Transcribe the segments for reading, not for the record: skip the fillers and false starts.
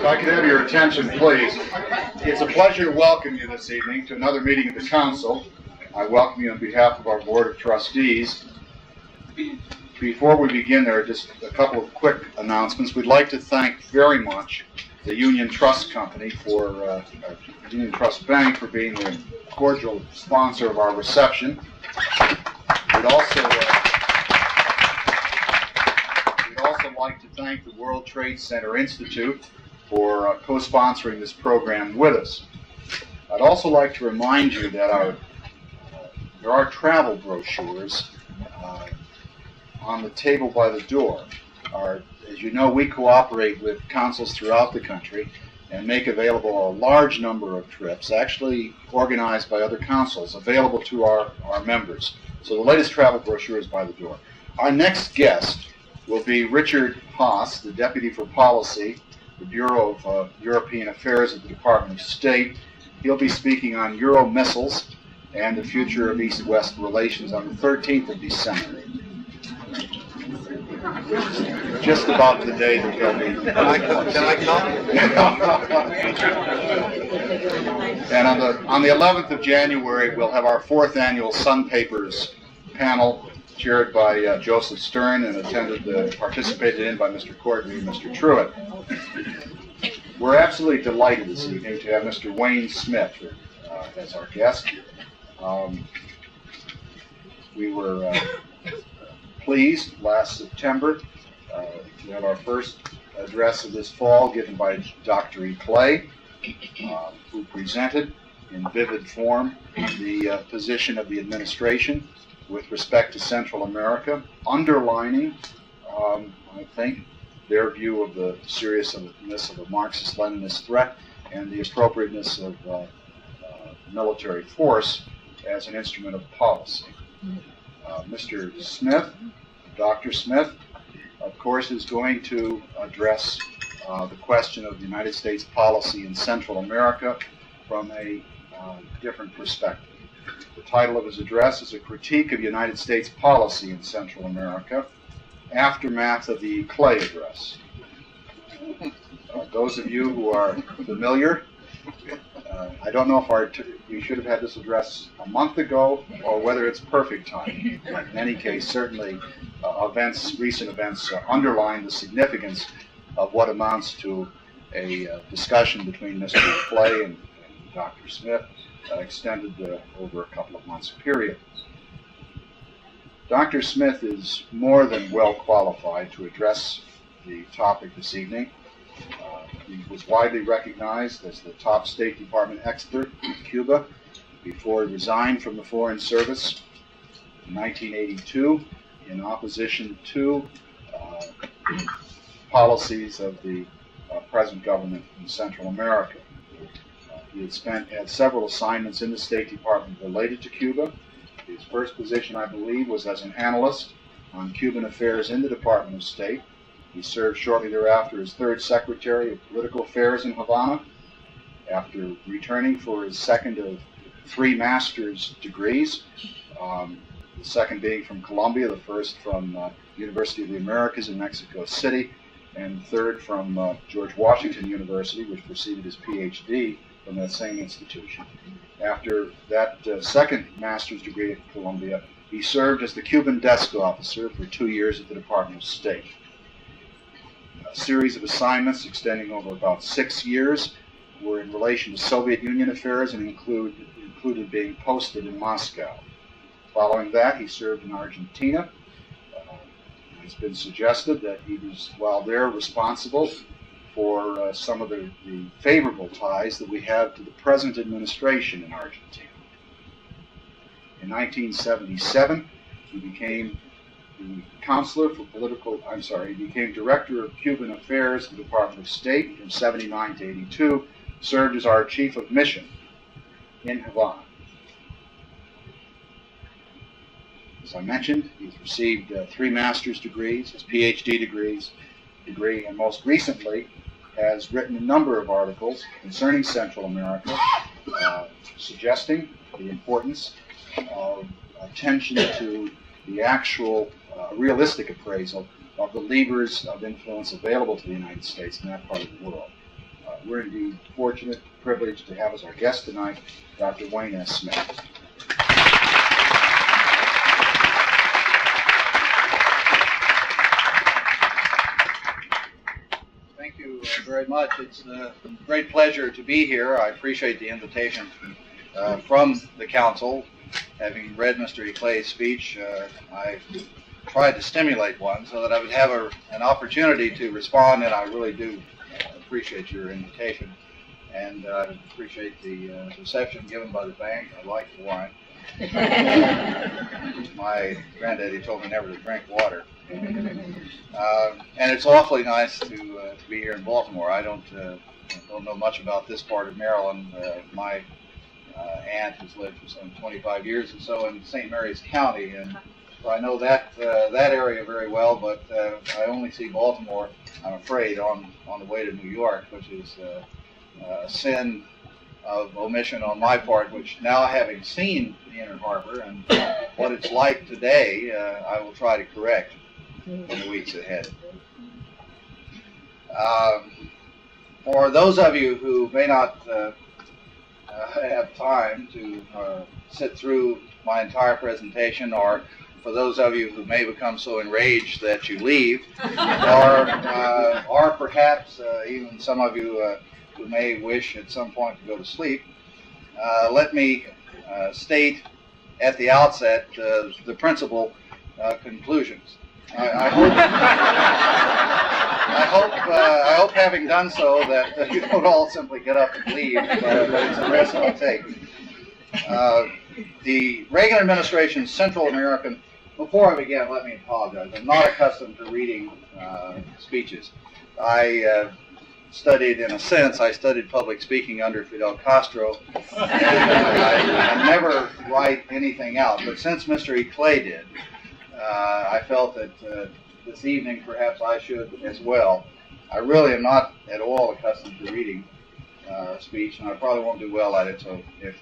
If I could have your attention, please. It's a pleasure to welcome you this evening to another meeting of the Council. I welcome you on behalf of our Board of Trustees. Before we begin, there are just a couple of quick announcements. We'd like to thank very much the Union Trust Company Union Trust Bank for being the cordial sponsor of our reception. We'd also like to thank the World Trade Center Institute for co-sponsoring this program with us. I'd also like to remind you that there are travel brochures on the table by the door. As you know, we cooperate with councils throughout the country and make available a large number of trips, actually organized by other councils, available to our members. So the latest travel brochure is by the door. Our next guest will be Richard Haas, the Deputy for Policy, the Bureau of European Affairs at the Department of State. He'll be speaking on Euro missiles and the future of East-West relations on the 13th of December. Just about the day that he'll be. Can I come? And on the 11th of January, we'll have our 4th annual Sun Papers panel, chaired by Joseph Stern and participated in by Mr. Courtney and Mr. Truitt. We're absolutely delighted this evening to have Mr. Wayne Smith as our guest. We were pleased last September to have our first address of this fall given by Dr. Ilke, who presented in vivid form the position of the administration with respect to Central America, underlining, I think, their view of the seriousness of a Marxist-Leninist threat and the appropriateness of military force as an instrument of policy. Mr. Smith, Dr. Smith, of course, is going to address the question of the United States policy in Central America from a different perspective. The title of his address is A Critique of United States Policy in Central America, Aftermath of the Ilke Address. Those of you who are familiar, I don't know if we should have had this address a month ago or whether it's perfect time. In any case, certainly recent events underline the significance of what amounts to a discussion between Mr. Ilke and Dr. Smith, extended over a couple of months period. Dr. Smith is more than well qualified to address the topic this evening. He was widely recognized as the top State Department expert in Cuba before he resigned from the Foreign Service in 1982 in opposition to policies of the present government in Central America. He had several assignments in the State Department related to Cuba. His first position, I believe, was as an analyst on Cuban affairs in the Department of State. He served shortly thereafter as third Secretary of Political Affairs in Havana. After returning for his second of 3 master's degrees, the second being from Columbia, the first from University of the Americas in Mexico City, and the third from George Washington University, which preceded his PhD from that same institution. After that second master's degree at Columbia, he served as the Cuban desk officer for 2 years at the Department of State. A series of assignments extending over about 6 years were in relation to Soviet Union affairs and included being posted in Moscow. Following that, he served in Argentina. It's been suggested that he was, while there, responsible for some of the favorable ties that we have to the present administration in Argentina. In 1977, he became the he became Director of Cuban Affairs at the Department of State from 79 to 82, served as our Chief of Mission in Havana. As I mentioned, he's received 3 master's degrees, his PhD degree, and most recently has written a number of articles concerning Central America, suggesting the importance of attention to the actual realistic appraisal of the levers of influence available to the United States in that part of the world. We're indeed fortunate, privileged to have as our guest tonight Dr. Wayne S. Smith. Thank you very much. It's a great pleasure to be here. I appreciate the invitation from the council. Having read Mr. Ilke's speech, I tried to stimulate one so that I would have an opportunity to respond, and I really do appreciate your invitation, and I appreciate the reception given by the bank. I like the wine. My granddaddy told me never to drink water. And it's awfully nice to be here in Baltimore. I don't know much about this part of Maryland. My aunt has lived for some 25 years or so in St. Mary's County, and so I know that area very well. But I only see Baltimore, I'm afraid, on the way to New York, which is a sin of omission on my part. Which now, having seen the Inner Harbor and what it's like today, I will try to correct in the weeks ahead. For those of you who may not have time to sit through my entire presentation, or for those of you who may become so enraged that you leave, or perhaps even some of you who may wish at some point to go to sleep, let me state at the outset the principal conclusions. I hope, having done so, that you don't all simply get up and leave, but it's a risk I'll take. The Reagan administration's Central American. Before I begin, let me apologize. I'm not accustomed to reading speeches. I studied, in a sense, I studied public speaking under Fidel Castro, and I never write anything out. But since Mr. Ilke did, I felt that this evening perhaps I should as well. I really am not at all accustomed to reading speech, and I probably won't do well at it, so if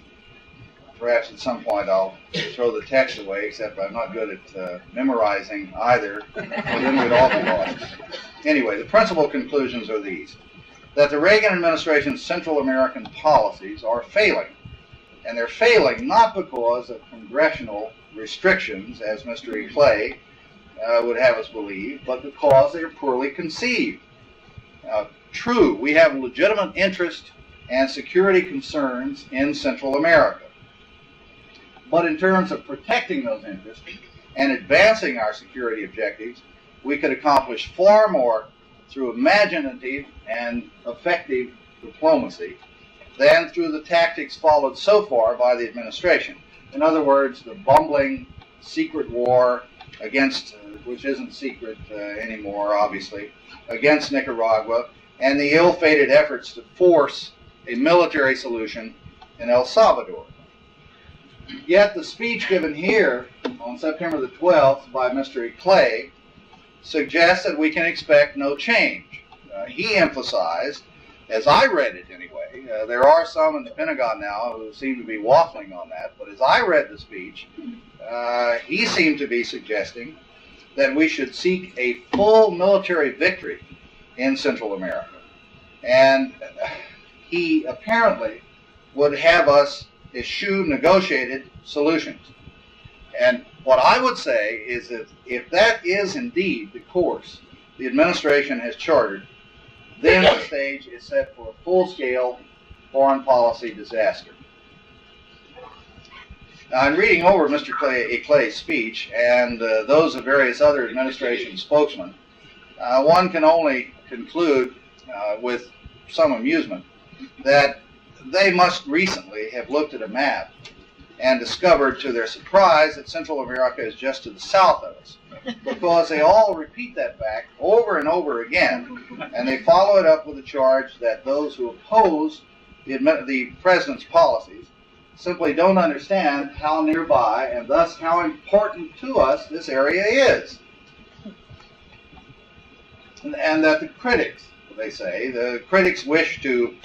perhaps at some point I'll throw the text away, except I'm not good at memorizing either, well, then we'd all be lost. Anyway, the principal conclusions are these: that the Reagan administration's Central American policies are failing, and they're failing not because of congressional restrictions, as Mr. Ilke would have us believe, but because they're poorly conceived. True, we have legitimate interest and security concerns in Central America, but in terms of protecting those interests and advancing our security objectives, we could accomplish far more through imaginative and effective diplomacy than through the tactics followed so far by the administration. In other words, the bumbling secret war against, which isn't secret anymore, obviously, against Nicaragua, and the ill-fated efforts to force a military solution in El Salvador. Yet the speech given here on September the 12th by Mr. Ilke suggests that we can expect no change. He emphasized, as I read it anyway, there are some in the Pentagon now who seem to be waffling on that, but as I read the speech, he seemed to be suggesting that we should seek a full military victory in Central America. And he apparently would have us eschew negotiated solutions. And what I would say is that if that is indeed the course the administration has chartered, then the stage is set for a full-scale foreign policy disaster. Now, I'm reading over Mr. Ilke's speech and those of various other administration spokesmen. One can only conclude with some amusement that they must recently have looked at a map and discovered to their surprise that Central America is just to the south of us, because they all repeat that fact over and over again, and they follow it up with the charge that those who oppose the president's policies simply don't understand how nearby and thus how important to us this area is. And that the critics, they say, the critics wish to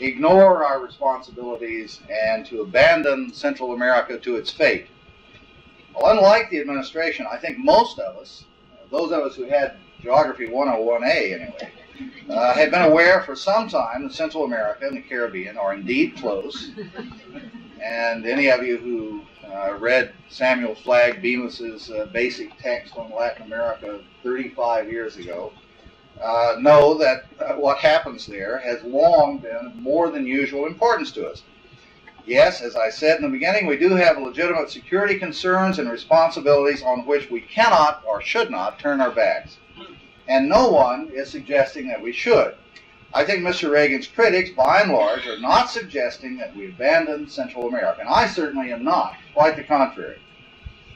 ignore our responsibilities and to abandon Central America to its fate. Well, unlike the administration, I think most of us, those of us who had Geography 101A anyway, had been aware for some time that Central America and the Caribbean are indeed close. And any of you who read Samuel Flagg Bemis's basic text on Latin America 35 years ago know that what happens there has long been of more than usual importance to us. Yes, as I said in the beginning, we do have legitimate security concerns and responsibilities on which we cannot or should not turn our backs. And no one is suggesting that we should. I think Mr. Reagan's critics, by and large, are not suggesting that we abandon Central America. And I certainly am not. Quite the contrary.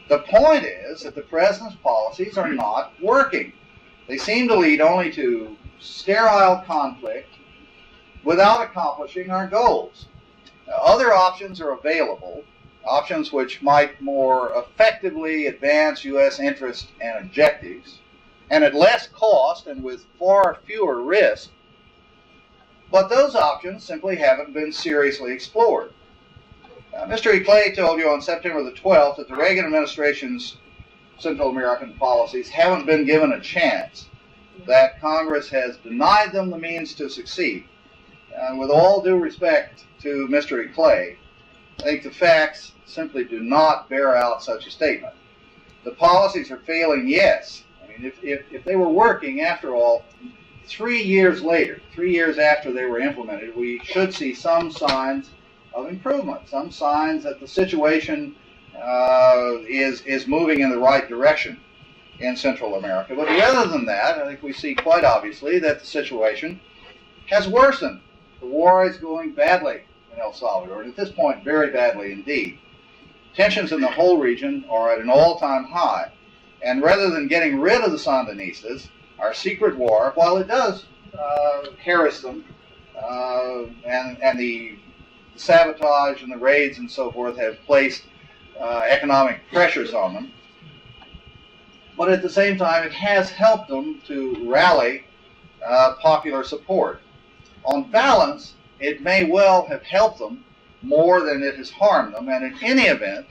The point is that the President's policies are not working. They seem to lead only to sterile conflict without accomplishing our goals. Other options are available, options which might more effectively advance U.S. interests and objectives, and at less cost and with far fewer risks, but those options simply haven't been seriously explored. Mr. Ilke told you on September the 12th that the Reagan administration's Central American policies haven't been given a chance, that Congress has denied them the means to succeed. And with all due respect to Mr. Ilke, I think the facts simply do not bear out such a statement. The policies are failing, yes. I mean, if they were working, after all, 3 years later, 3 years after they were implemented, we should see some signs of improvement, some signs that the situation is moving in the right direction in Central America. But rather than that, I think we see quite obviously that the situation has worsened. The war is going badly in El Salvador, and at this point, very badly indeed. Tensions in the whole region are at an all-time high, and rather than getting rid of the Sandinistas, our secret war, while it does harass them, and the sabotage and the raids and so forth have placed economic pressures on them, but at the same time, it has helped them to rally popular support. On balance, it may well have helped them more than it has harmed them, and in any event,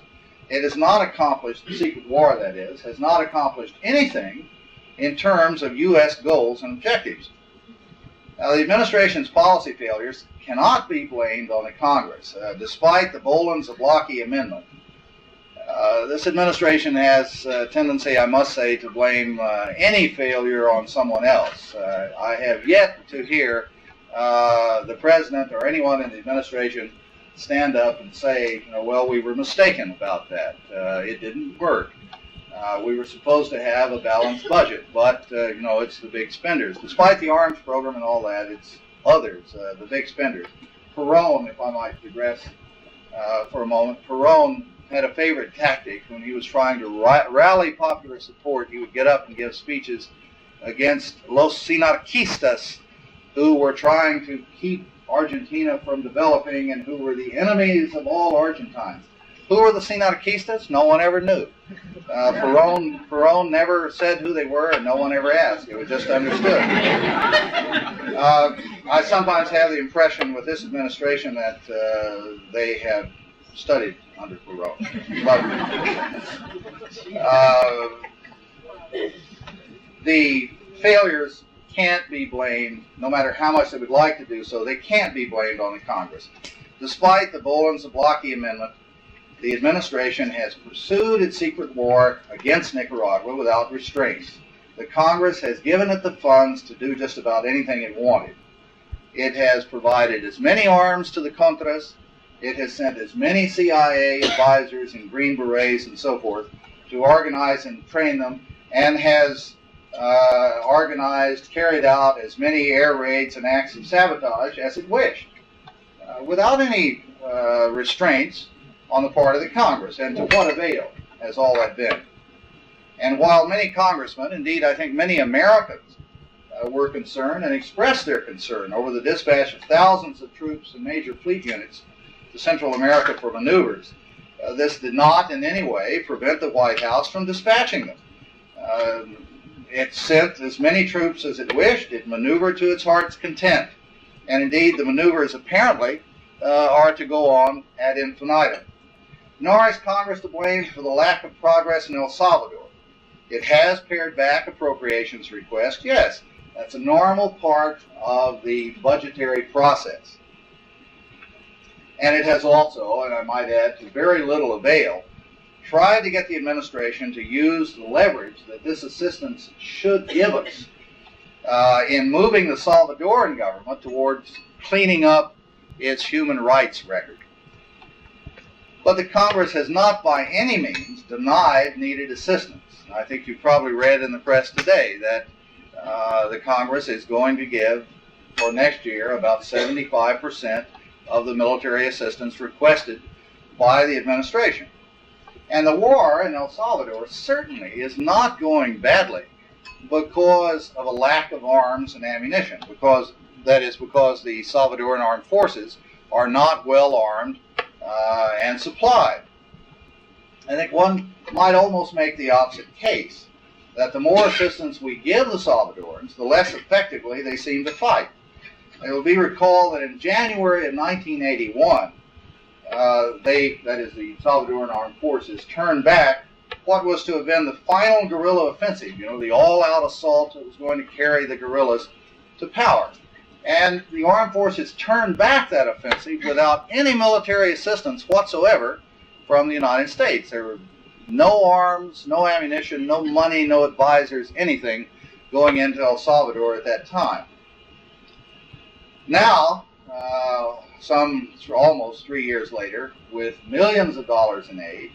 it has not accomplished, the secret war that is, has not accomplished anything in terms of U.S. goals and objectives. Now, the administration's policy failures cannot be blamed on the Congress. Despite the Boland-Zablocki Amendment, this administration has a tendency, I must say, to blame any failure on someone else. I have yet to hear the President or anyone in the administration stand up and say, well, we were mistaken about that. It didn't work. We were supposed to have a balanced budget, but, it's the big spenders. Despite the arms program and all that, it's others, the big spenders. Perón, if I might digress for a moment, Perón had a favorite tactic when he was trying to rally popular support. He would get up and give speeches against los sinarquistas, who were trying to keep Argentina from developing and who were the enemies of all Argentines. Who were the sinarquistas? No one ever knew. Perón never said who they were, and no one ever asked. It was just understood. I sometimes have the impression with this administration that they have studied under Perón. But the failures can't be blamed, no matter how much they would like to do so, they can't be blamed on the Congress. Despite the Boland-Zablocki Amendment, the administration has pursued its secret war against Nicaragua without restraints. The Congress has given it the funds to do just about anything it wanted. It has provided as many arms to the Contras, it has sent as many CIA advisors and Green Berets and so forth to organize and train them, and has carried out as many air raids and acts of sabotage as it wished, without any restraints on the part of the Congress. And to what avail has all that been? And while many congressmen, indeed I think many Americans, were concerned and expressed their concern over the dispatch of thousands of troops and major fleet units to Central America for maneuvers, this did not in any way prevent the White House from dispatching them. It sent as many troops as it wished. It maneuvered to its heart's content. And indeed, the maneuvers apparently are to go on ad infinitum. Nor is Congress to blame for the lack of progress in El Salvador. It has pared back appropriations requests, yes, That's a normal part of the budgetary process. And it has also, and I might add to very little avail, tried to get the administration to use the leverage that this assistance should give us in moving the Salvadoran government towards cleaning up its human rights record. But the Congress has not by any means denied needed assistance. I think you've probably read in the press today that the Congress is going to give for next year about 75% of the military assistance requested by the administration. And the war in El Salvador certainly is not going badly because of a lack of arms and ammunition, because the Salvadoran armed forces are not well armed and supplied. I think one might almost make the opposite case, that the more assistance we give the Salvadorans, the less effectively they seem to fight. It will be recalled that in January of 1981, the Salvadoran armed forces, turned back what was to have been the final guerrilla offensive, the all-out assault that was going to carry the guerrillas to power. And the armed forces turned back that offensive without any military assistance whatsoever from the United States. There were no arms, no ammunition, no money, no advisors, anything going into El Salvador at that time. Now, almost 3 years later, with millions of dollars in aid,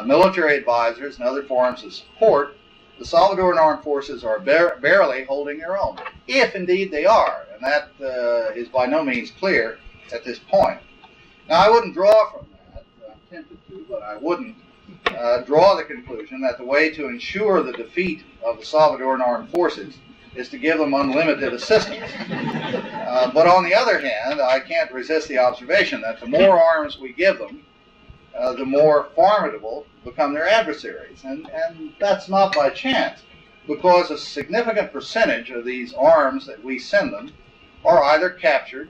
military advisors and other forms of support, the Salvadoran armed forces are barely holding their own, if indeed they are, and that is by no means clear at this point. Now, I wouldn't draw from that, I'm tempted to, but I wouldn't draw the conclusion that the way to ensure the defeat of the Salvadoran armed forces is to give them unlimited assistance. But on the other hand, I can't resist the observation that the more arms we give them, the more formidable become their adversaries. And that's not by chance, because a significant percentage of these arms that we send them are either captured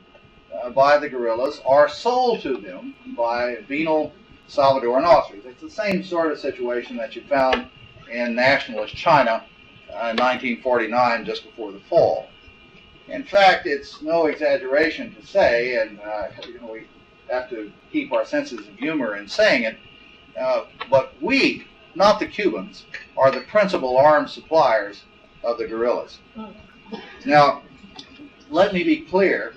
by the guerrillas or sold to them by venal Salvadoran officers. It's the same sort of situation that you found in nationalist China in 1949, just before the fall. In fact, it's no exaggeration to say, and we have to keep our senses of humor in saying it, but we, not the Cubans, are the principal arms suppliers of the guerrillas. Now, let me be clear.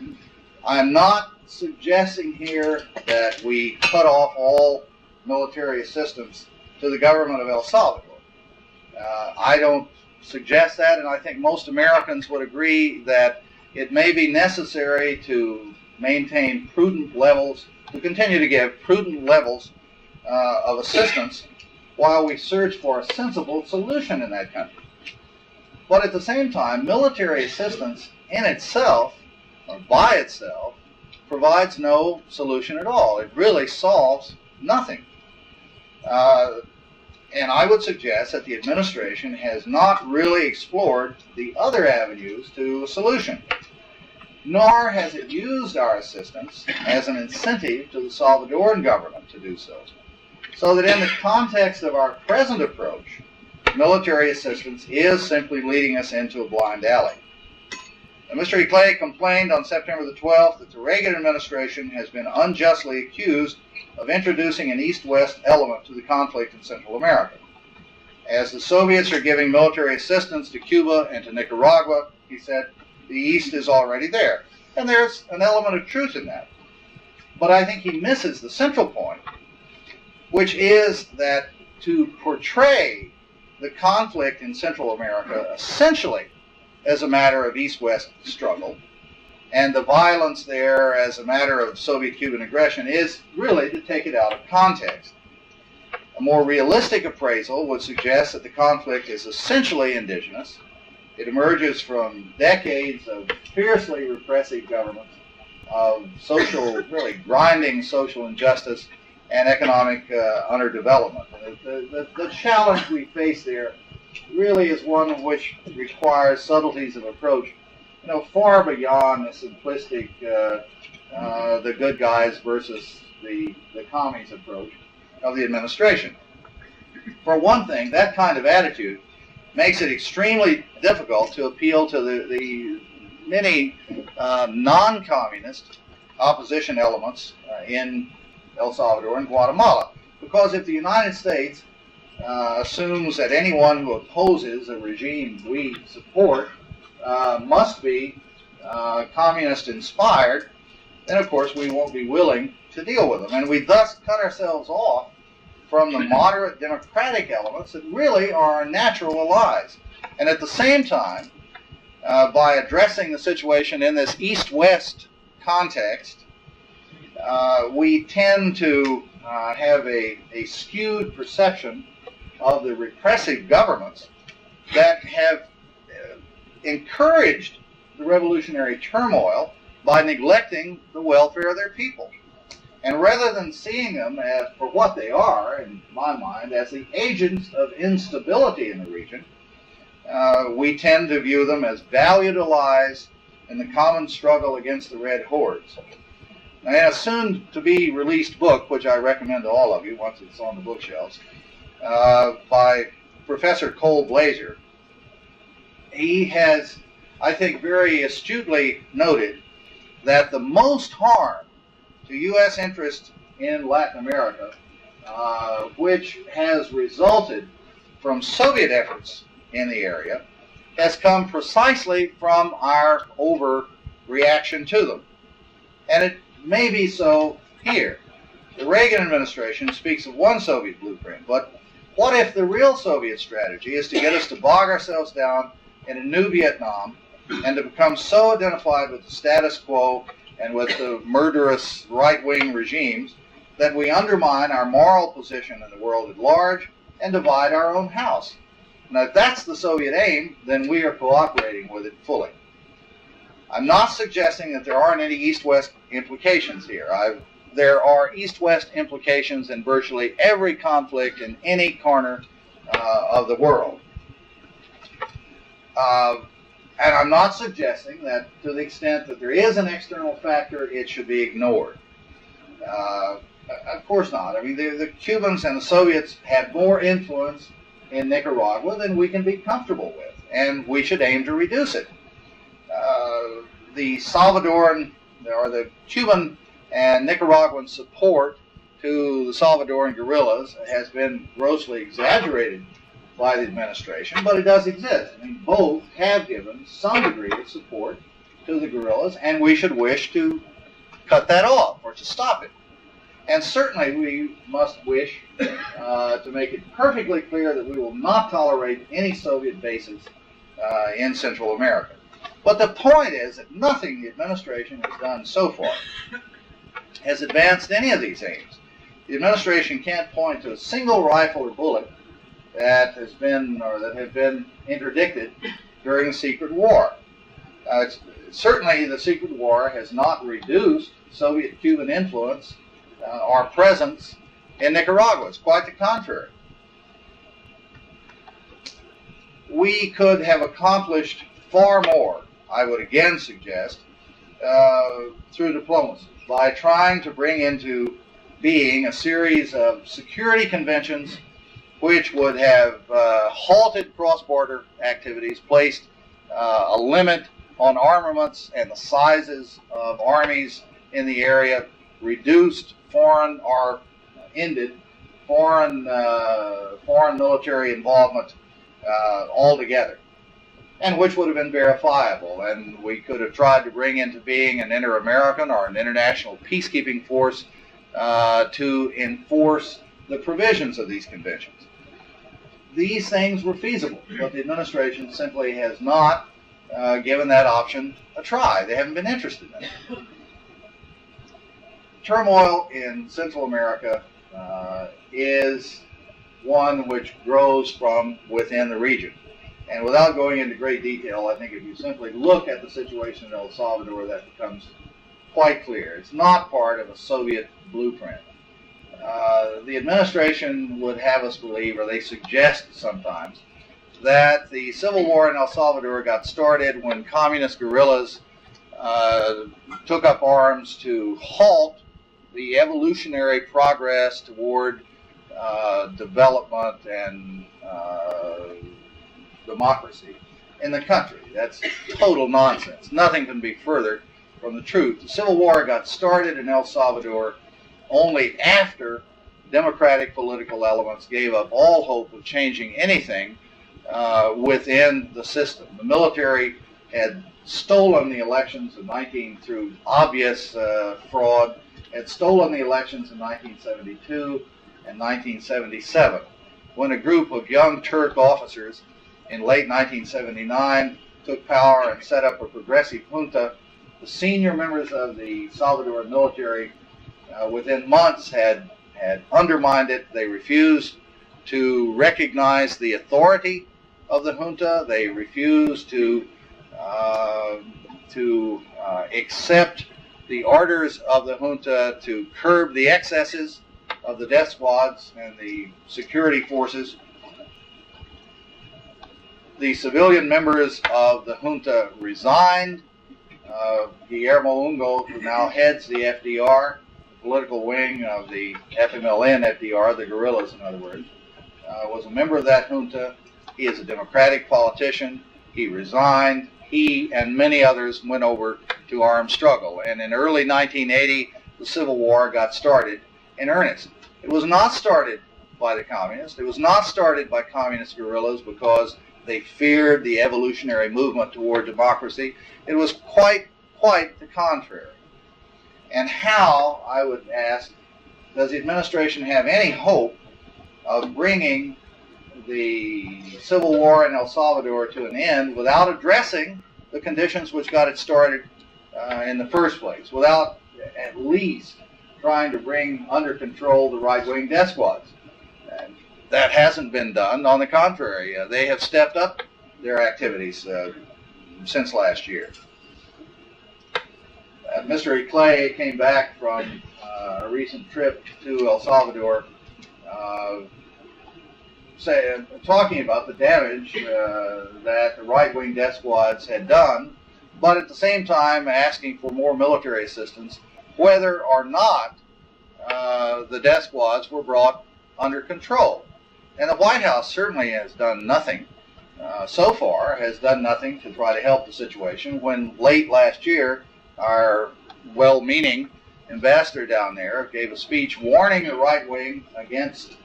I'm not suggesting here that we cut off all military assistance to the government of El Salvador. I don't suggest that, and I think most Americans would agree that it may be necessary to maintain prudent levels, to continue to give prudent levels of assistance while we search for a sensible solution in that country. But at the same time, military assistance in itself, or by itself, provides no solution at all. It really solves nothing. And I would suggest that the administration has not really explored the other avenues to a solution, nor has it used our assistance as an incentive to the Salvadoran government to do so. So that in the context of our present approach, military assistance is simply leading us into a blind alley. Mr. Ilke complained on September the 12th that the Reagan administration has been unjustly accused of introducing an East-West element to the conflict in Central America. As the Soviets are giving military assistance to Cuba and to Nicaragua, he said, the East is already there. And there's an element of truth in that. But I think he misses the central point, which is that to portray the conflict in Central America essentially as a matter of East-West struggle, and the violence there as a matter of Soviet-Cuban aggression, is really to take it out of context. A more realistic appraisal would suggest that the conflict is essentially indigenous. It emerges from decades of fiercely repressive governments, of really grinding social injustice and economic underdevelopment. The challenge we face there really is one which requires subtleties of approach, far beyond the simplistic, the good guys versus the commies approach of the administration. For one thing, that kind of attitude makes it extremely difficult to appeal to the many non-communist opposition elements in El Salvador and Guatemala. Because if the United States assumes that anyone who opposes a regime we support must be communist-inspired, then of course we won't be willing to deal with them. And we thus cut ourselves off from the moderate democratic elements that really are our natural allies. And at the same time, by addressing the situation in this East-West context, we tend to have a skewed perception of the repressive governments that have encouraged the revolutionary turmoil by neglecting the welfare of their people. And rather than seeing them as for what they are, in my mind, as the agents of instability in the region, we tend to view them as valued allies in the common struggle against the Red Hordes. Now, in a soon-to-be released book, which I recommend to all of you once it's on the bookshelves, by Professor Cole Blazer, he has, I think, very astutely noted that the most harm to U.S. interests in Latin America, which has resulted from Soviet efforts in the area, has come precisely from our overreaction to them. And it may be so here. The Reagan administration speaks of one Soviet blueprint, but what if the real Soviet strategy is to get us to bog ourselves down in a new Vietnam and to become so identified with the status quo and with the murderous right-wing regimes that we undermine our moral position in the world at large and divide our own house? Now, if that's the Soviet aim, then we are cooperating with it fully. I'm not suggesting that there aren't any East-West implications here. There are East-West implications in virtually every conflict in any corner of the world. And I'm not suggesting that to the extent that there is an external factor, it should be ignored. Of course not. I mean, the Cubans and the Soviets had more influence in Nicaragua than we can be comfortable with, and we should aim to reduce it. The Salvadoran, or the Cuban and Nicaraguan support to the Salvadoran guerrillas has been grossly exaggerated by the administration, but it does exist. I mean, both have given some degree of support to the guerrillas, and we should wish to cut that off or to stop it. And certainly we must wish to make it perfectly clear that we will not tolerate any Soviet bases in Central America. But the point is that nothing the administration has done so far has advanced any of these aims. The administration can't point to a single rifle or bullet that has been, or that have been interdicted during the secret war. Certainly the secret war has not reduced Soviet-Cuban influence or presence in Nicaragua. It's quite the contrary. We could have accomplished far more, I would again suggest, through diplomacy, by trying to bring into being a series of security conventions which would have halted cross-border activities, placed a limit on armaments and the sizes of armies in the area, reduced foreign or ended foreign military involvement altogether, and which would have been verifiable. And we could have tried to bring into being an inter-American or an international peacekeeping force to enforce the provisions of these conventions. These things were feasible, but the administration simply has not given that option a try. They haven't been interested in it. Turmoil in Central America is one which grows from within the region. And without going into great detail, I think if you simply look at the situation in El Salvador, that becomes quite clear. It's not part of a Soviet blueprint. The administration would have us believe, or they suggest sometimes, that the civil war in El Salvador got started when communist guerrillas took up arms to halt the evolutionary progress toward development and democracy in the country. That's total nonsense. Nothing can be further from the truth. The Civil War got started in El Salvador only after democratic political elements gave up all hope of changing anything within the system. The military had stolen the elections through obvious fraud, had stolen the elections in 1972 and 1977, when a group of young Turk officers in late 1979 took power and set up a progressive junta. The senior members of the Salvadoran military within months had undermined it. They refused to recognize the authority of the junta. They refused to accept the orders of the junta to curb the excesses of the death squads and the security forces. The civilian members of the junta resigned. Guillermo Ungo, who now heads the FDR, the political wing of the FMLN FDR, the guerrillas in other words, was a member of that junta. He is a democratic politician. He resigned. He and many others went over to armed struggle. And in early 1980, the Civil War got started in earnest. It was not started by the communists. It was not started by communist guerrillas because they feared the evolutionary movement toward democracy. It was quite the contrary. And how, I would ask, does the administration have any hope of bringing the Civil War in El Salvador to an end without addressing the conditions which got it started in the first place, without at least trying to bring under control the right-wing death squads? And that hasn't been done. On the contrary, they have stepped up their activities since last year. Mr. Ilke came back from a recent trip to El Salvador talking about the damage that the right-wing death squads had done, but at the same time asking for more military assistance, whether or not the death squads were brought under control. And the White House certainly has done nothing so far, has done nothing to try to help the situation, when late last year our well-meaning ambassador down there gave a speech warning the right wing against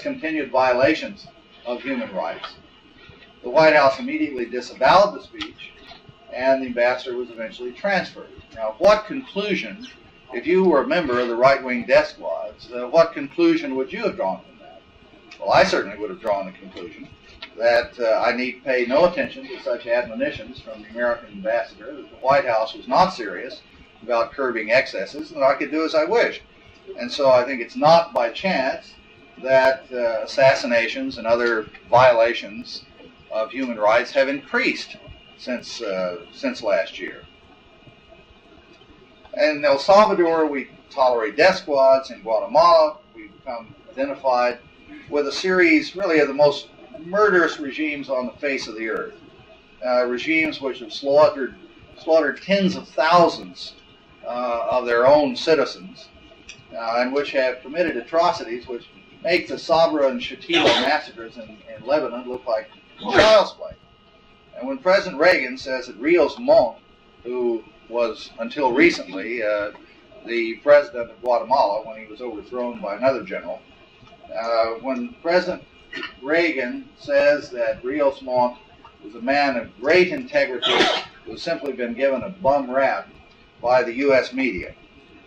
continued violations of human rights. The White House immediately disavowed the speech, and the ambassador was eventually transferred. Now, what conclusion, if you were a member of the right-wing death squads, what conclusion would you have drawn from that? Well, I certainly would have drawn the conclusion that I need pay no attention to such admonitions from the American ambassador, that the White House was not serious about curbing excesses, and I could do as I wished. And so I think it's not by chance that assassinations and other violations of human rights have increased since last year. In El Salvador, we tolerate death squads. In Guatemala, we've become identified with a series, really, of the most murderous regimes on the face of the earth. Regimes which have slaughtered tens of thousands of their own citizens, and which have committed atrocities which make the Sabra and Shatila massacres in Lebanon look like child's play. And when President Reagan says that Rios Montt, who was until recently the president of Guatemala when he was overthrown by another general, when President Reagan says that Rios Montt was a man of great integrity who has simply been given a bum rap by the U.S. media,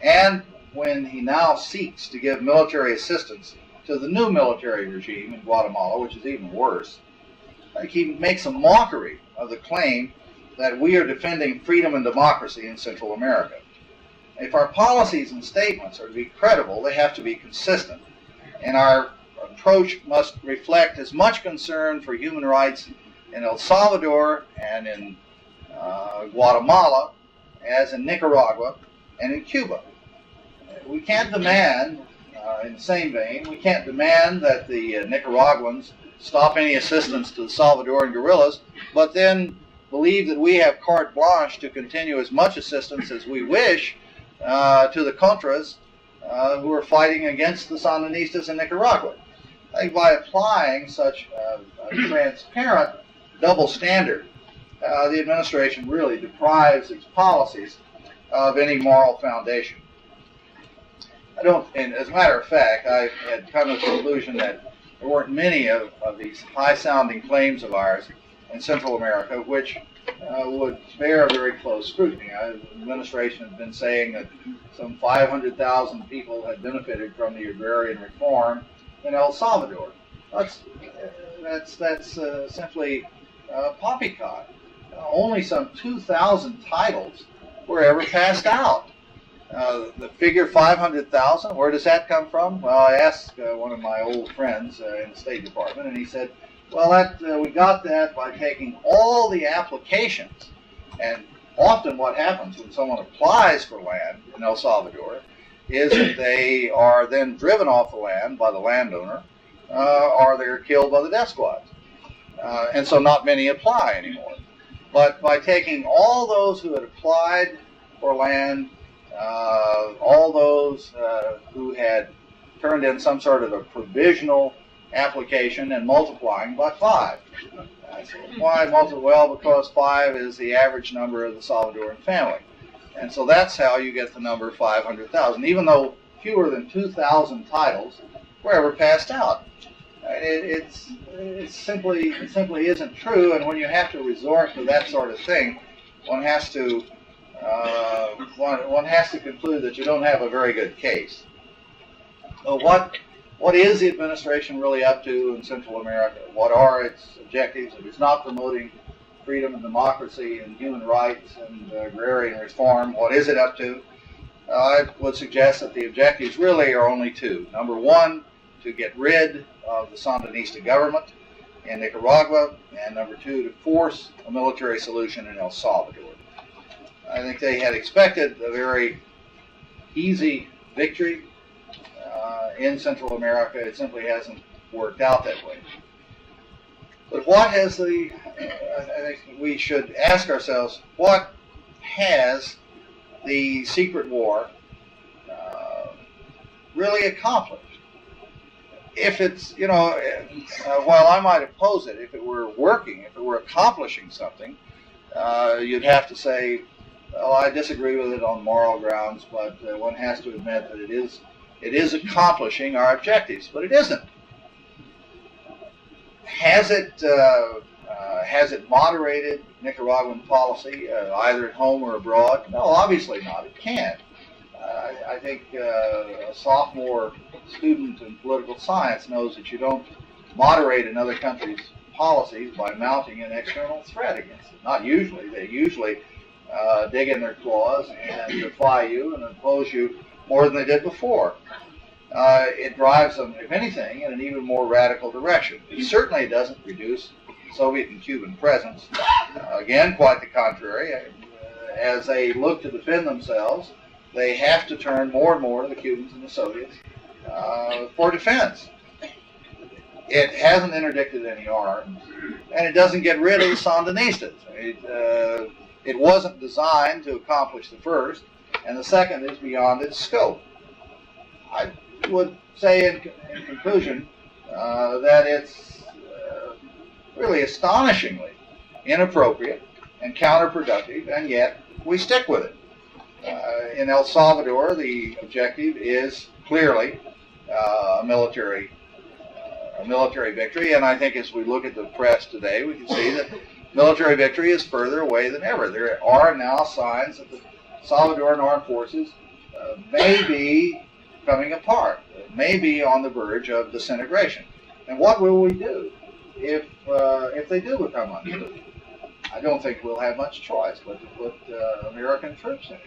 and when he now seeks to give military assistance to the new military regime in Guatemala, which is even worse, he makes a mockery of the claim that we are defending freedom and democracy in Central America. If our policies and statements are to be credible, they have to be consistent, and our approach must reflect as much concern for human rights in El Salvador and in Guatemala as in Nicaragua and in Cuba. We can't demand, in the same vein, we can't demand that the Nicaraguans stop any assistance to the Salvadoran guerrillas, but then believe that we have carte blanche to continue as much assistance as we wish to the Contras who are fighting against the Sandinistas in Nicaragua. I think by applying such a transparent double standard, the administration really deprives its policies of any moral foundation. And as a matter of fact, I had come to the conclusion that there weren't many of these high-sounding claims of ours in Central America which would bear very close scrutiny. The administration has been saying that some 500,000 people had benefited from the agrarian reform in El Salvador. That's simply poppycock. Only some 2,000 titles were ever passed out. The figure 500,000, where does that come from? Well, I asked one of my old friends in the State Department, and he said, well, we got that by taking all the applications. And often what happens when someone applies for land in El Salvador is that they are then driven off the land by the landowner, or they're killed by the death squad. And so not many apply anymore. But by taking all those who had applied for land, all those who had turned in some sort of a provisional application and multiplying by 5. I said, why multiply? Well, because 5 is the average number of the Salvadoran family. And so that's how you get the number 500,000, even though fewer than 2,000 titles were ever passed out. It simply isn't true, and when you have to resort to that sort of thing, one has to conclude that you don't have a very good case. So what is the administration really up to in Central America? What are its objectives? If it's not promoting freedom and democracy and human rights and agrarian reform, what is it up to? I would suggest that the objectives really are only 2. Number 1, to get rid of the Sandinista government in Nicaragua, and number 2, to force a military solution in El Salvador. I think they had expected a very easy victory in Central America. It simply hasn't worked out that way. But what has I think we should ask ourselves, what has the secret war really accomplished? If it's, while I might oppose it, if it were working, if it were accomplishing something, you'd have to say, well, I disagree with it on moral grounds, but one has to admit that it is accomplishing our objectives, but it isn't. Has it moderated Nicaraguan policy, either at home or abroad? No, obviously not. It can't. I think a sophomore student in political science knows that you don't moderate another country's policies by mounting an external threat against it. Not usually. They usually dig in their claws and defy you and oppose you more than they did before. It drives them, if anything, in an even more radical direction. It certainly doesn't reduce Soviet and Cuban presence. Again, quite the contrary. As they look to defend themselves, they have to turn more and more to the Cubans and the Soviets for defense. It hasn't interdicted any arms, and it doesn't get rid of the Sandinistas. It wasn't designed to accomplish the first, and the second is beyond its scope. I would say in conclusion that it's really astonishingly inappropriate and counterproductive, and yet we stick with it. In El Salvador, the objective is clearly a military victory, and I think as we look at the press today, we can see that military victory is further away than ever. There are now signs that the Salvadoran armed forces may be coming apart, may be on the verge of disintegration. And what will we do if they do become undefeated? I don't think we'll have much choice but to put American troops in.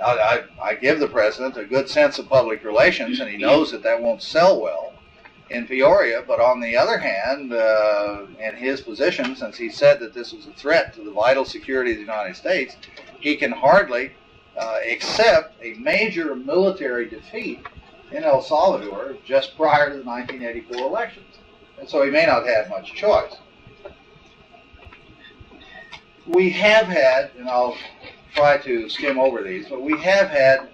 I give the president a good sense of public relations, and he knows that won't sell well in Peoria. But on the other hand, in his position, since he said that this was a threat to the vital security of the United States, he can hardly accept a major military defeat in El Salvador just prior to the 1984 elections. And so he may not have much choice. We have had, and I'll try to skim over these, but we have had,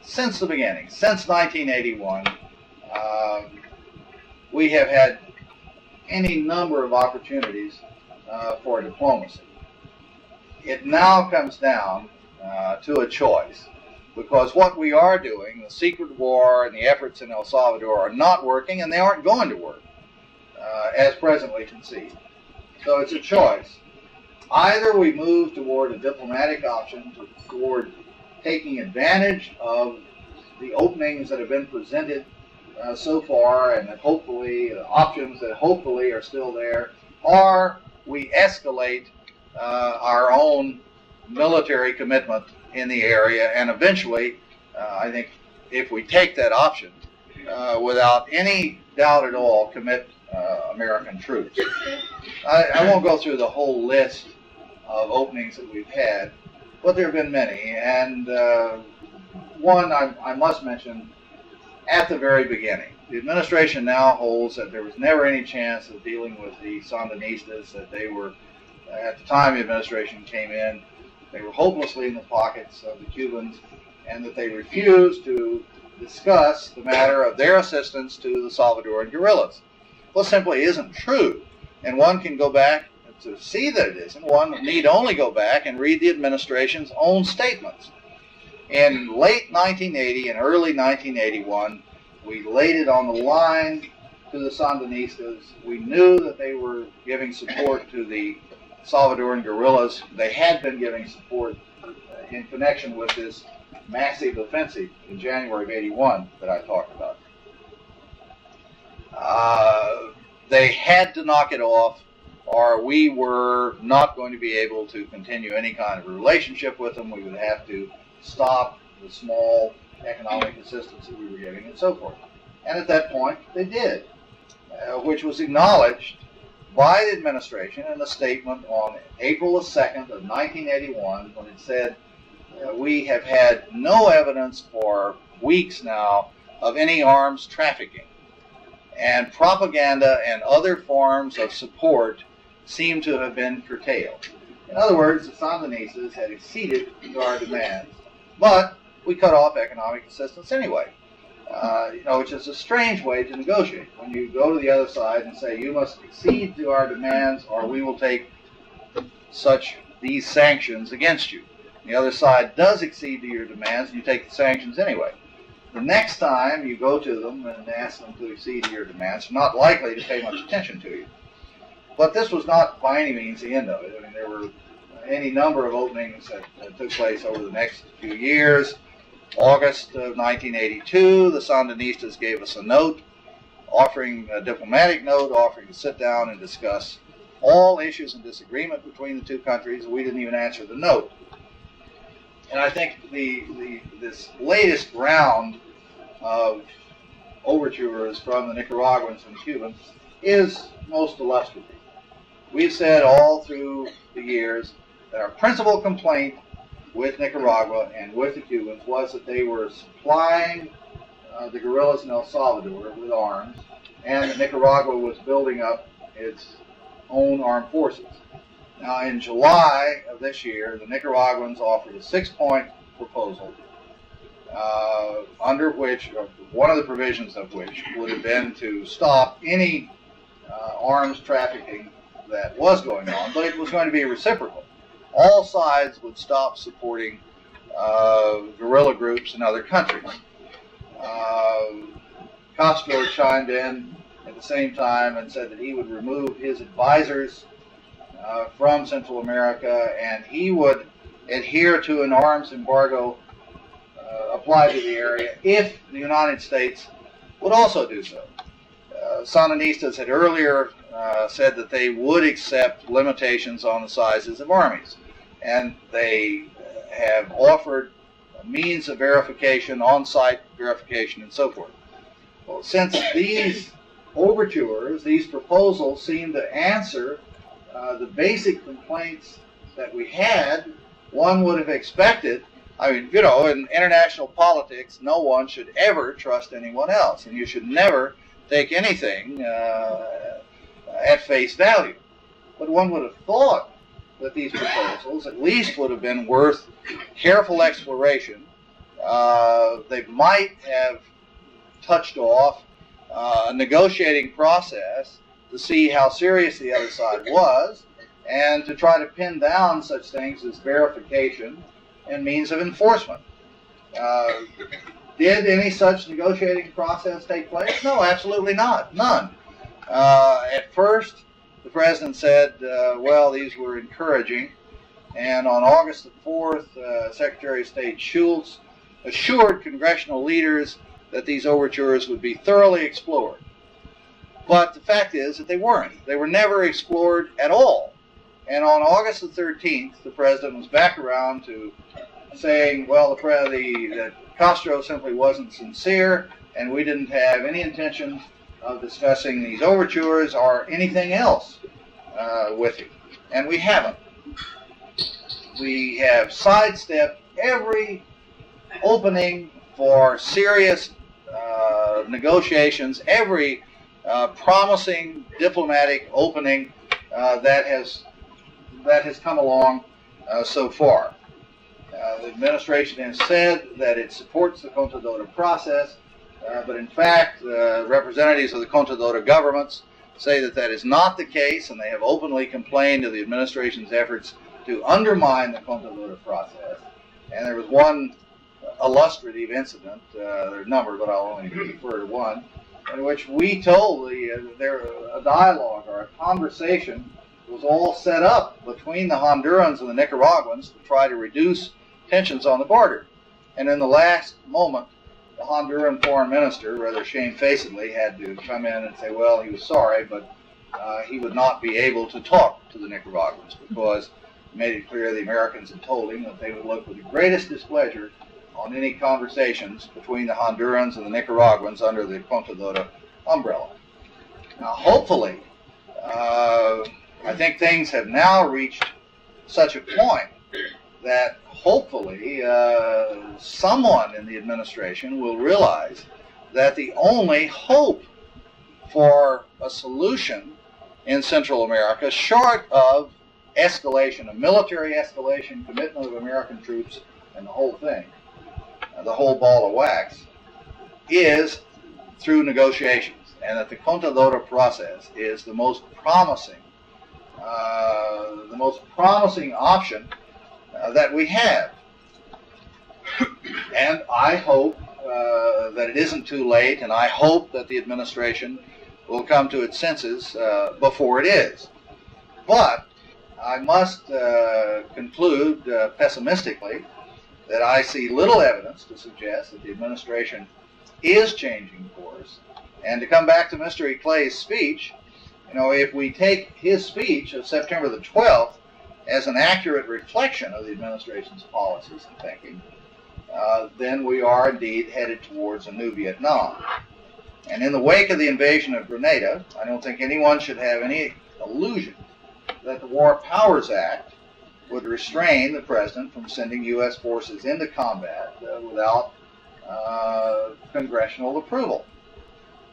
since the beginning, since 1981, we have had any number of opportunities for diplomacy. It now comes down to a choice, because what we are doing, the secret war and the efforts in El Salvador, are not working, and they aren't going to work as presently conceived. So it's a choice. Either we move toward a diplomatic option, toward taking advantage of the openings that have been presented so far, and that hopefully, options that hopefully are still there, or we escalate our own military commitment in the area, and eventually, I think, if we take that option, without any doubt at all, commit American troops. I won't go through the whole list of openings that we've had, but there have been many, and one I must mention at the very beginning. The administration now holds that there was never any chance of dealing with the Sandinistas, that they were, at the time the administration came in, they were hopelessly in the pockets of the Cubans, and that they refused to discuss the matter of their assistance to the Salvadoran guerrillas. Well, it simply isn't true, and one can go back to see that it isn't. One need only go back and read the administration's own statements. In late 1980 and early 1981, we laid it on the line to the Sandinistas. We knew that they were giving support to the Salvadoran guerrillas. They had been giving support in connection with this massive offensive in January of '81 that I talked about. They had to knock it off, or we were not going to be able to continue any kind of a relationship with them. We would have to stop the small economic assistance that we were giving and so forth. And at that point, they did, which was acknowledged by the administration in a statement on April 2nd of 1981, when it said, we have had no evidence for weeks now of any arms trafficking, and propaganda and other forms of support seem to have been curtailed. In other words, the Sandinistas had acceded to our demands, but we cut off economic assistance anyway, which is a strange way to negotiate. When you go to the other side and say, you must accede to our demands or we will take these sanctions against you. The other side does accede to your demands, and you take the sanctions anyway. The next time you go to them and ask them to accede to your demands, they're not likely to pay much attention to you. But this was not by any means the end of it. I mean, there were any number of openings that took place over the next few years. August of 1982, the Sandinistas gave us a note, a diplomatic note, offering to sit down and discuss all issues in disagreement between the two countries. We didn't even answer the note. And I think this latest round of overtures from the Nicaraguans and Cubans is most illustrative. We've said all through the years that our principal complaint with Nicaragua and with the Cubans was that they were supplying the guerrillas in El Salvador with arms, and that Nicaragua was building up its own armed forces. Now, in July of this year, the Nicaraguans offered a 6-point proposal, under which, one of the provisions of which would have been to stop any arms trafficking that was going on, but it was going to be reciprocal. All sides would stop supporting guerrilla groups in other countries. Castro chimed in at the same time and said that he would remove his advisors from Central America, and he would adhere to an arms embargo applied to the area if the United States would also do so. Sandinistas had earlier said that they would accept limitations on the sizes of armies, and they have offered a means of verification, on-site verification, and so forth. Well, since these overtures, these proposals seem to answer the basic complaints that we had, one would have expected, I mean, in international politics, no one should ever trust anyone else, and you should never take anything at face value. But one would have thought that these proposals at least would have been worth careful exploration. They might have touched off a negotiating process to see how serious the other side was and to try to pin down such things as verification and means of enforcement. Did any such negotiating process take place? No, absolutely not. None. At first, the president said, well, these were encouraging. And on August the 4th, Secretary of State Schultz assured congressional leaders that these overtures would be thoroughly explored. But the fact is that they weren't. They were never explored at all. And on August the 13th, the president was back around to saying, well, that Castro simply wasn't sincere, and we didn't have any intention of discussing these overtures or anything else with him. And we haven't. We have sidestepped every opening for serious negotiations, every promising diplomatic opening that has come along so far. The administration has said that it supports the Contadora process, but in fact, representatives of the Contadora governments say that that is not the case, and they have openly complained of the administration's efforts to undermine the Contadora process. And there was one illustrative incident, there are a number, but I'll only refer to one, in which we told a dialogue or a conversation was all set up between the Hondurans and the Nicaraguans to try to reduce tensions on the border. And in the last moment, the Honduran foreign minister, rather shamefacedly, had to come in and say, well, he was sorry, but he would not be able to talk to the Nicaraguans because he made it clear the Americans had told him that they would look with the greatest displeasure on any conversations between the Hondurans and the Nicaraguans under the Contadora umbrella. Now, hopefully, I think things have now reached such a point that hopefully someone in the administration will realize that the only hope for a solution in Central America, short of escalation, a military escalation, commitment of American troops, and the whole thing, the whole ball of wax, is through negotiations, and that the Contadora process is the most promising option that we have. And I hope that it isn't too late, and I hope that the administration will come to its senses before it is. But I must conclude pessimistically that I see little evidence to suggest that the administration is changing course. And to come back to Mr. Ilke's speech, if we take his speech of September the 12th as an accurate reflection of the administration's policies and thinking, then we are indeed headed towards a new Vietnam. And in the wake of the invasion of Grenada, I don't think anyone should have any illusion that the War Powers Act would restrain the president from sending U.S. forces into combat without congressional approval.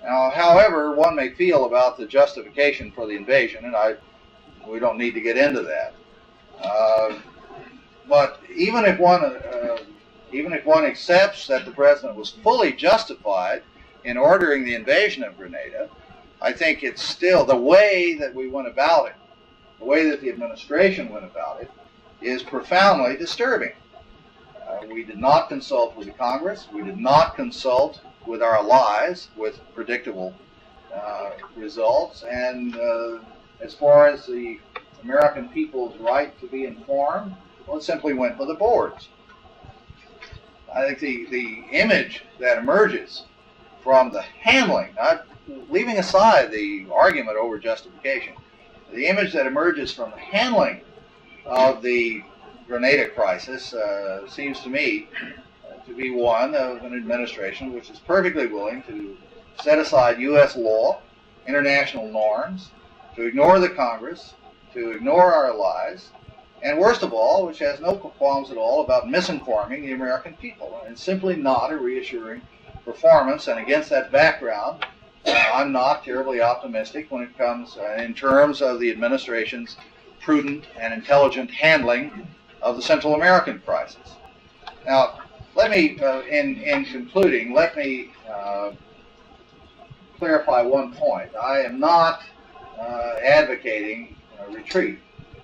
Now, however one may feel about the justification for the invasion, and we don't need to get into that. But even if one accepts that the president was fully justified in ordering the invasion of Grenada, I think it's still the way that we went about it, the way that the administration went about it, is profoundly disturbing. We did not consult with the Congress. We did not consult with our allies with predictable results. And as far as the American people's right to be informed, well, it simply went with the boards. I think the image that emerges from the handling, leaving aside the argument over justification, the image that emerges from the handling of the Grenada crisis seems to me to be one of an administration which is perfectly willing to set aside U.S. law, international norms, to ignore the Congress, to ignore our allies, and worst of all, which has no qualms at all about misinforming the American people. And it's simply not a reassuring performance, and against that background, I'm not terribly optimistic when it comes in terms of the administration's prudent and intelligent handling of the Central American crisis. Now, let me, in concluding, let me clarify one point. I am not advocating a retreat.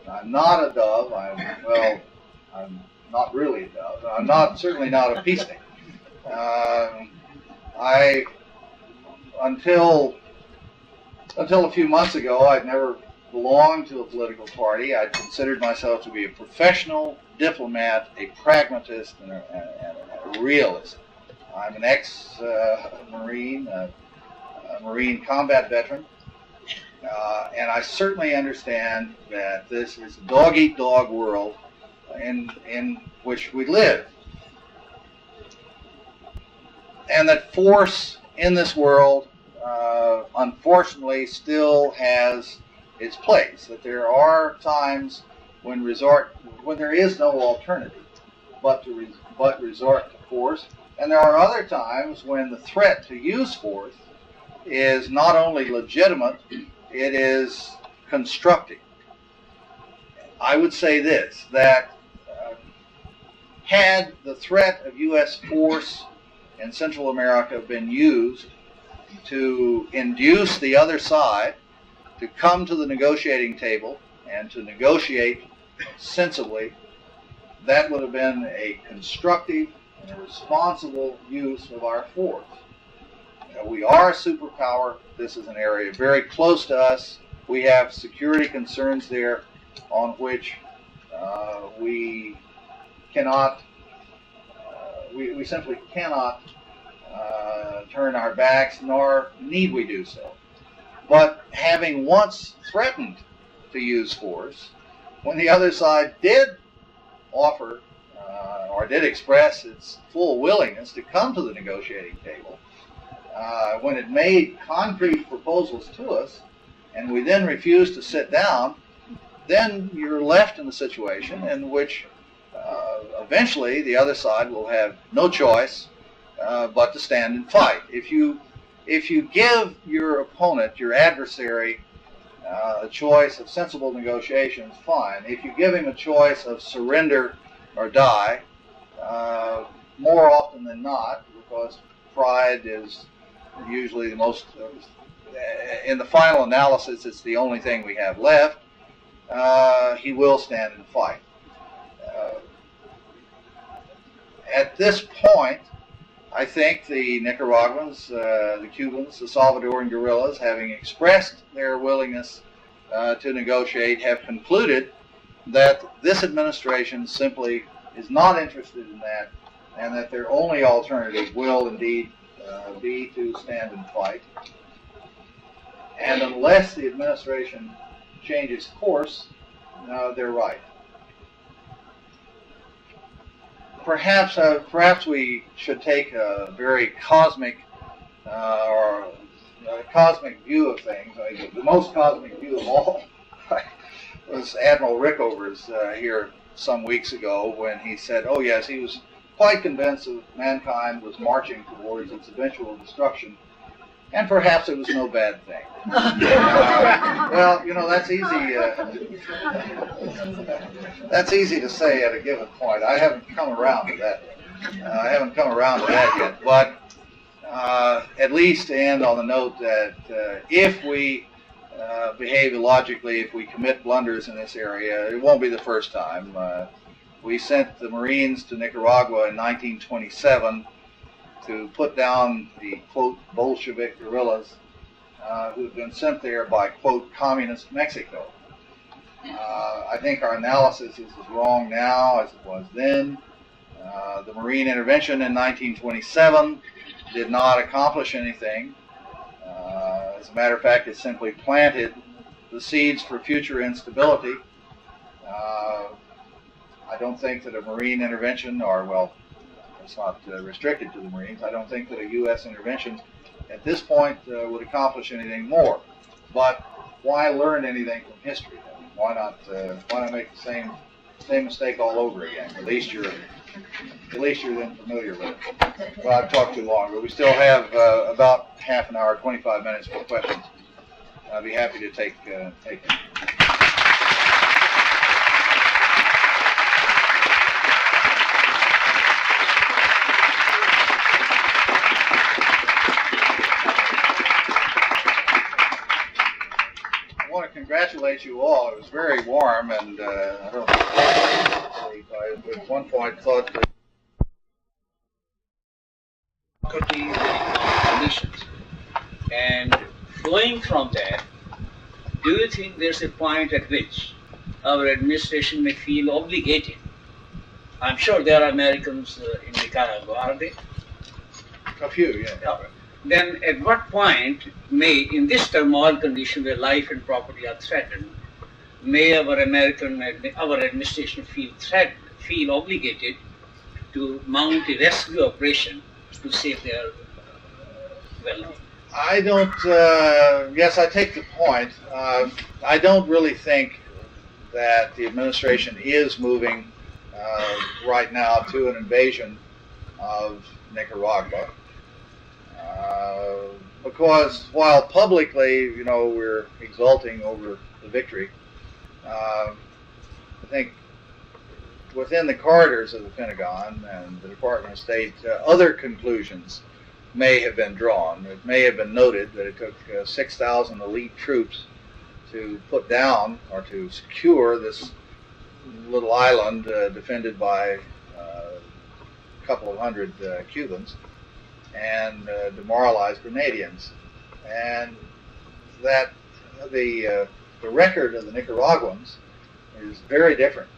I'm not a dove. I'm not really a dove. I'm certainly not a peacenik. Until a few months ago, I'd never belonged to a political party. I considered myself to be a professional diplomat, a pragmatist, and a realist. I'm an ex-Marine, a Marine combat veteran, and I certainly understand that this is a dog-eat-dog world in which we live, and that force in this world, unfortunately, still has its place. That there are times when there is no alternative but resort to force, and there are other times when the threat to use force is not only legitimate, it is constructive. I would say this, that had the threat of U.S. force in Central America been used to induce the other side to come to the negotiating table and to negotiate sensibly, that would have been a constructive and a responsible use of our force. We are a superpower. This is an area very close to us. We have security concerns there on which we simply cannot turn our backs, nor need we do so. But having once threatened to use force, when the other side did offer or did express its full willingness to come to the negotiating table, when it made concrete proposals to us, and we then refused to sit down, then you're left in a situation in which eventually the other side will have no choice but to stand and fight. If you give your opponent, your adversary, a choice of sensible negotiations, fine. If you give him a choice of surrender or die, more often than not, because pride is usually the most, in the final analysis, it's the only thing we have left, he will stand and fight. At this point, I think the Nicaraguans, the Cubans, the Salvadoran guerrillas, having expressed their willingness to negotiate, have concluded that this administration simply is not interested in that, and that their only alternative will indeed be to stand and fight. And unless the administration changes course, they're right. Perhaps we should take a very cosmic cosmic view of things. I mean, the most cosmic view of all was Admiral Rickover's here some weeks ago, when he said, "Oh yes, he was quite convinced that mankind was marching towards its eventual destruction, and perhaps it was no bad thing." Well, that's easy. That's easy to say at a given point. I haven't come around to that. Yet. But at least to end on the note that if we behave illogically, if we commit blunders in this area, it won't be the first time. We sent the Marines to Nicaragua in 1927 to put down the, quote, Bolshevik guerrillas who had been sent there by, quote, communist Mexico. I think our analysis is as wrong now as it was then. The Marine intervention in 1927 did not accomplish anything. As a matter of fact, it simply planted the seeds for future instability. I don't think that a Marine intervention, it's not restricted to the Marines. I don't think that a U.S. intervention at this point would accomplish anything more. But why learn anything from history? I mean, why not make the same mistake all over again? At least you're then familiar with it. Well, I've talked too long, but we still have about half an hour, 25 minutes for questions. I'd be happy to take them. congratulate you all. It was very warm, and I don't know. I at one point thought that could be conditions. And going from that, do you think there's a point at which our administration may feel obligated? I'm sure there are Americans in Nicaragua, are they? a few, yeah. Yeah. Then at what point may, in this turmoil condition where life and property are threatened, may our administration feel obligated to mount a rescue operation to save their well-being? I don't, yes, I take the point. I don't really think that the administration is moving right now to an invasion of Nicaragua. Because while publicly, you know, we're exulting over the victory, I think within the corridors of the Pentagon and the Department of State, other conclusions may have been drawn. It may have been noted that it took 6,000 elite troops to put down or to secure this little island defended by a couple of hundred Cubans and demoralized Grenadians. And that the record of the Nicaraguans is very different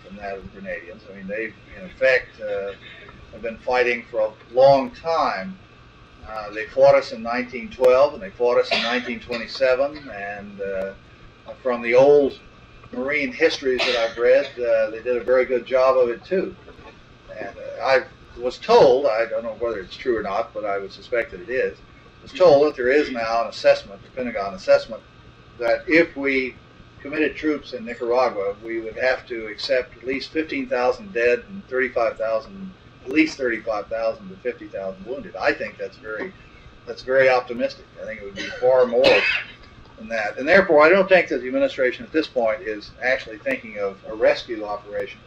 from that of the Grenadians. I mean, they've in effect have been fighting for a long time. They fought us in 1912 and they fought us in 1927, and from the old Marine histories that I've read, they did a very good job of it too. And I was told, I don't know whether it's true or not, but I would suspect that it is, was told that there is now an assessment, the Pentagon assessment, that if we committed troops in Nicaragua, we would have to accept at least 15,000 dead and at least 35,000 to 50,000 wounded. I think that's very optimistic. I think it would be far more than that. And therefore, I don't think that the administration at this point is actually thinking of a rescue operation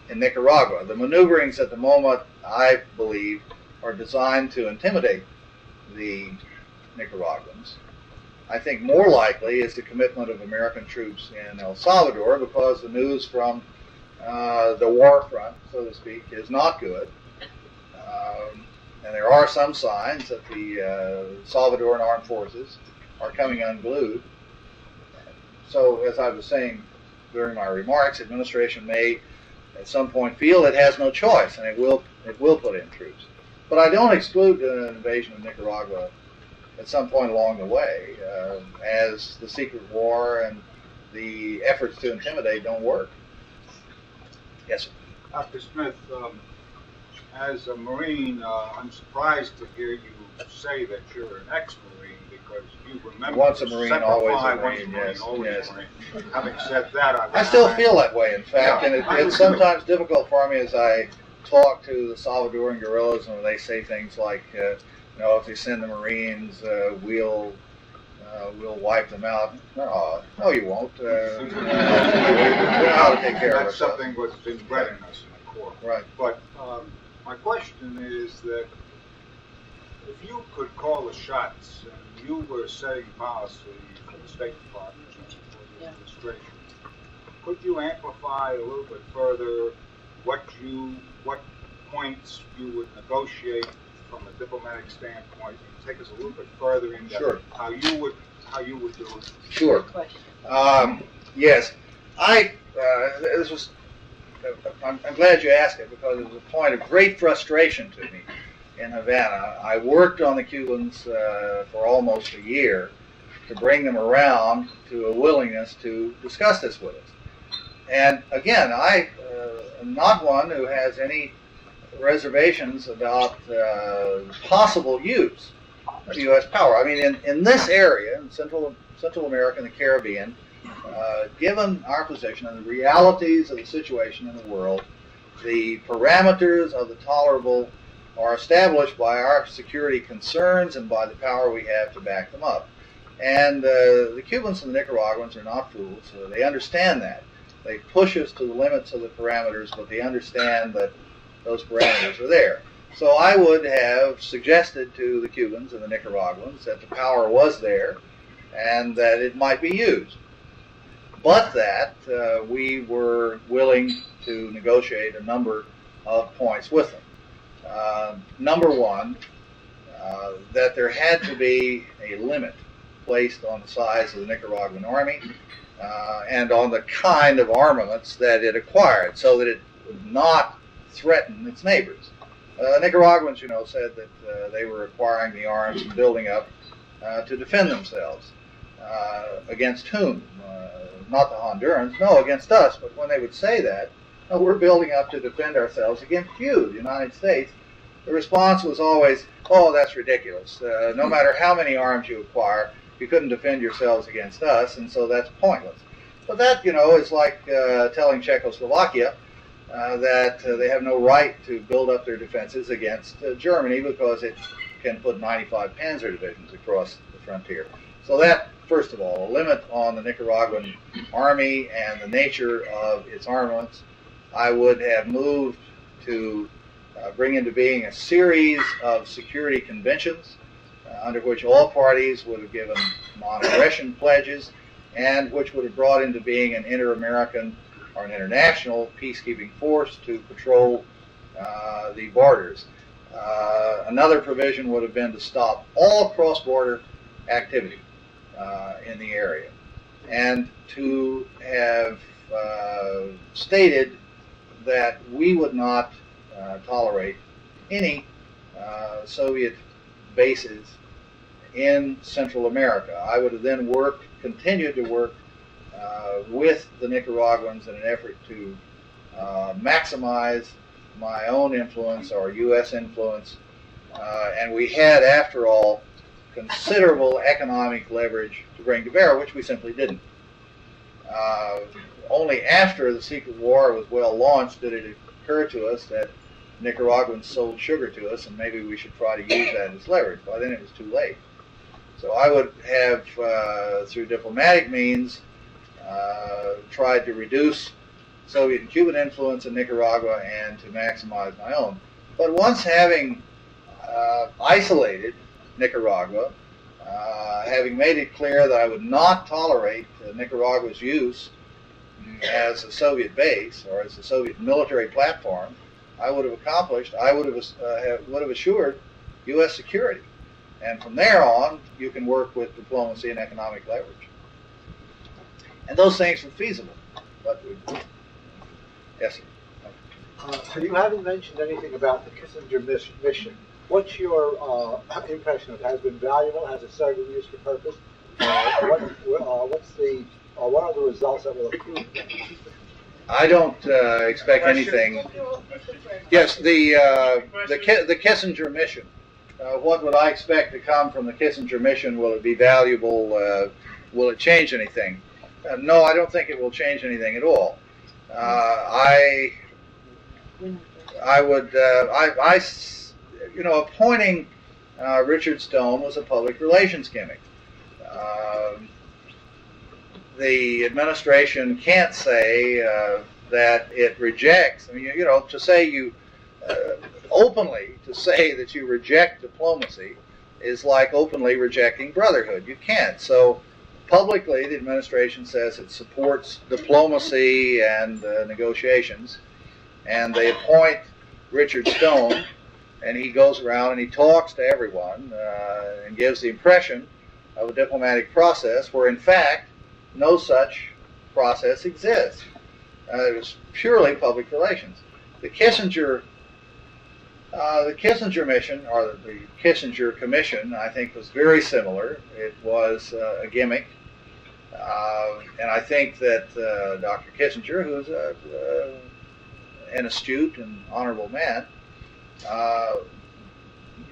in Nicaragua. The maneuverings at the moment, I believe, are designed to intimidate the Nicaraguans. I think more likely is the commitment of American troops in El Salvador, because the news from the war front, so to speak, is not good. And there are some signs that the Salvadoran armed forces are coming unglued. So, as I was saying during my remarks, administration may at some point feel it has no choice, and it will put in troops. But I don't exclude an invasion of Nicaragua at some point along the way, as the secret war and the efforts to intimidate don't work. Yes, sir. Dr. Smith, as a Marine, I'm surprised to hear you say that you're an ex-Marine, because you remember once a Marine, always a Marine, yes, always yes. a Marine. Having said that, I still feel that way, in fact, Yeah, and it's sometimes difficult for me as I talk to the Salvadoran guerrillas, and they say things like, you know, if they send the Marines, we'll wipe them out. No, you won't. We know how to take care of that's ourselves. something that's been bred in us in the Corps. Right. But my question is that if you could call the shots and you were setting policy for the State Department and for the administration, could you amplify a little bit further what points you would negotiate from a diplomatic standpoint, and take us a little bit further into Sure. how you would do it? Sure. Yes. This was. I'm glad you asked it, because it was a point of great frustration to me in Havana. I worked on the Cubans for almost a year to bring them around to a willingness to discuss this with us. And again, I am not one who has any reservations about possible use of U.S. power. I mean, in this area, in Central America and the Caribbean, given our position and the realities of the situation in the world, the parameters of the tolerable are established by our security concerns and by the power we have to back them up. And the Cubans and the Nicaraguans are not fools. So they understand that. They push us to the limits of the parameters, but they understand that those parameters are there. So I would have suggested to the Cubans and the Nicaraguans that the power was there and that it might be used. but that we were willing to negotiate a number of points with them. Number one, that there had to be a limit placed on the size of the Nicaraguan army and on the kind of armaments that it acquired, so that it would not threaten its neighbors. Nicaraguans, you know, said that they were acquiring the arms and building up to defend themselves. Against whom? Not the Hondurans, no, against us. But when they would say that, no, we're building up to defend ourselves against you, the United States, the response was always, oh, that's ridiculous. No matter how many arms you acquire, you couldn't defend yourselves against us, and so that's pointless. But that, you know, is like telling Czechoslovakia that they have no right to build up their defenses against Germany because it can put 95 Panzer divisions across the frontier. So that, first of all, a limit on the Nicaraguan army and the nature of its armaments. I would have moved to bring into being a series of security conventions under which all parties would have given non-aggression pledges and which would have brought into being an inter-American or an international peacekeeping force to patrol the borders. Another provision would have been to stop all cross-border activity in the area, and to have stated that we would not tolerate any Soviet bases in Central America. I would have then continued to work with the Nicaraguans in an effort to maximize my own influence or U.S. influence, and we had, after all, considerable economic leverage to bring to bear, which we simply didn't. Only after the secret war was well launched did it occur to us that Nicaraguans sold sugar to us and maybe we should try to use that as leverage. By then it was too late. So I would have, through diplomatic means, tried to reduce Soviet and Cuban influence in Nicaragua and to maximize my own. But once having isolated Nicaragua, having made it clear that I would not tolerate Nicaragua's use as a Soviet base or as a Soviet military platform, I would have assured U.S. security. And from there on, you can work with diplomacy and economic leverage. And those things were feasible. But yes, sir. So you haven't mentioned anything about the Kissinger mission. What's your impression of it? Has it been valuable? Has it served a useful purpose? What are the results that will accrue? I don't expect anything. Yes, the Kissinger mission. What would I expect to come from the Kissinger mission? Will it be valuable? Will it change anything? No, I don't think it will change anything at all. Appointing Richard Stone was a public relations gimmick. The administration can't say that it rejects. I mean, to say openly to say that you reject diplomacy is like openly rejecting brotherhood. You can't. So publicly, the administration says it supports diplomacy and negotiations, and they appoint Richard Stone, and he goes around and he talks to everyone and gives the impression of a diplomatic process where, in fact, no such process exists. It was purely public relations. The Kissinger mission, or the Kissinger Commission, I think was very similar. It was a gimmick. And I think that Dr. Kissinger, who's an astute and honorable man,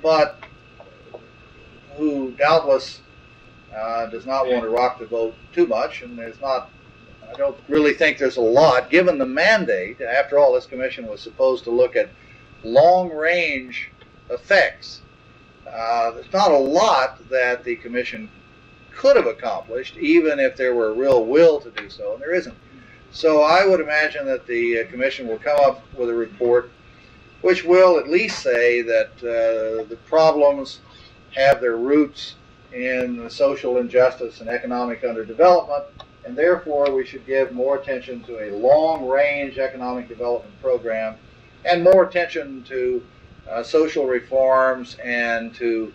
but who doubtless does not want to rock the boat too much, and I don't really think there's a lot, given the mandate. After all, this commission was supposed to look at long-range effects. There's not a lot that the commission could have accomplished, even if there were a real will to do so, and there isn't. So I would imagine that the commission will come up with a report which will at least say that the problems have their roots in social injustice and economic underdevelopment, and therefore we should give more attention to a long-range economic development program and more attention to social reforms and to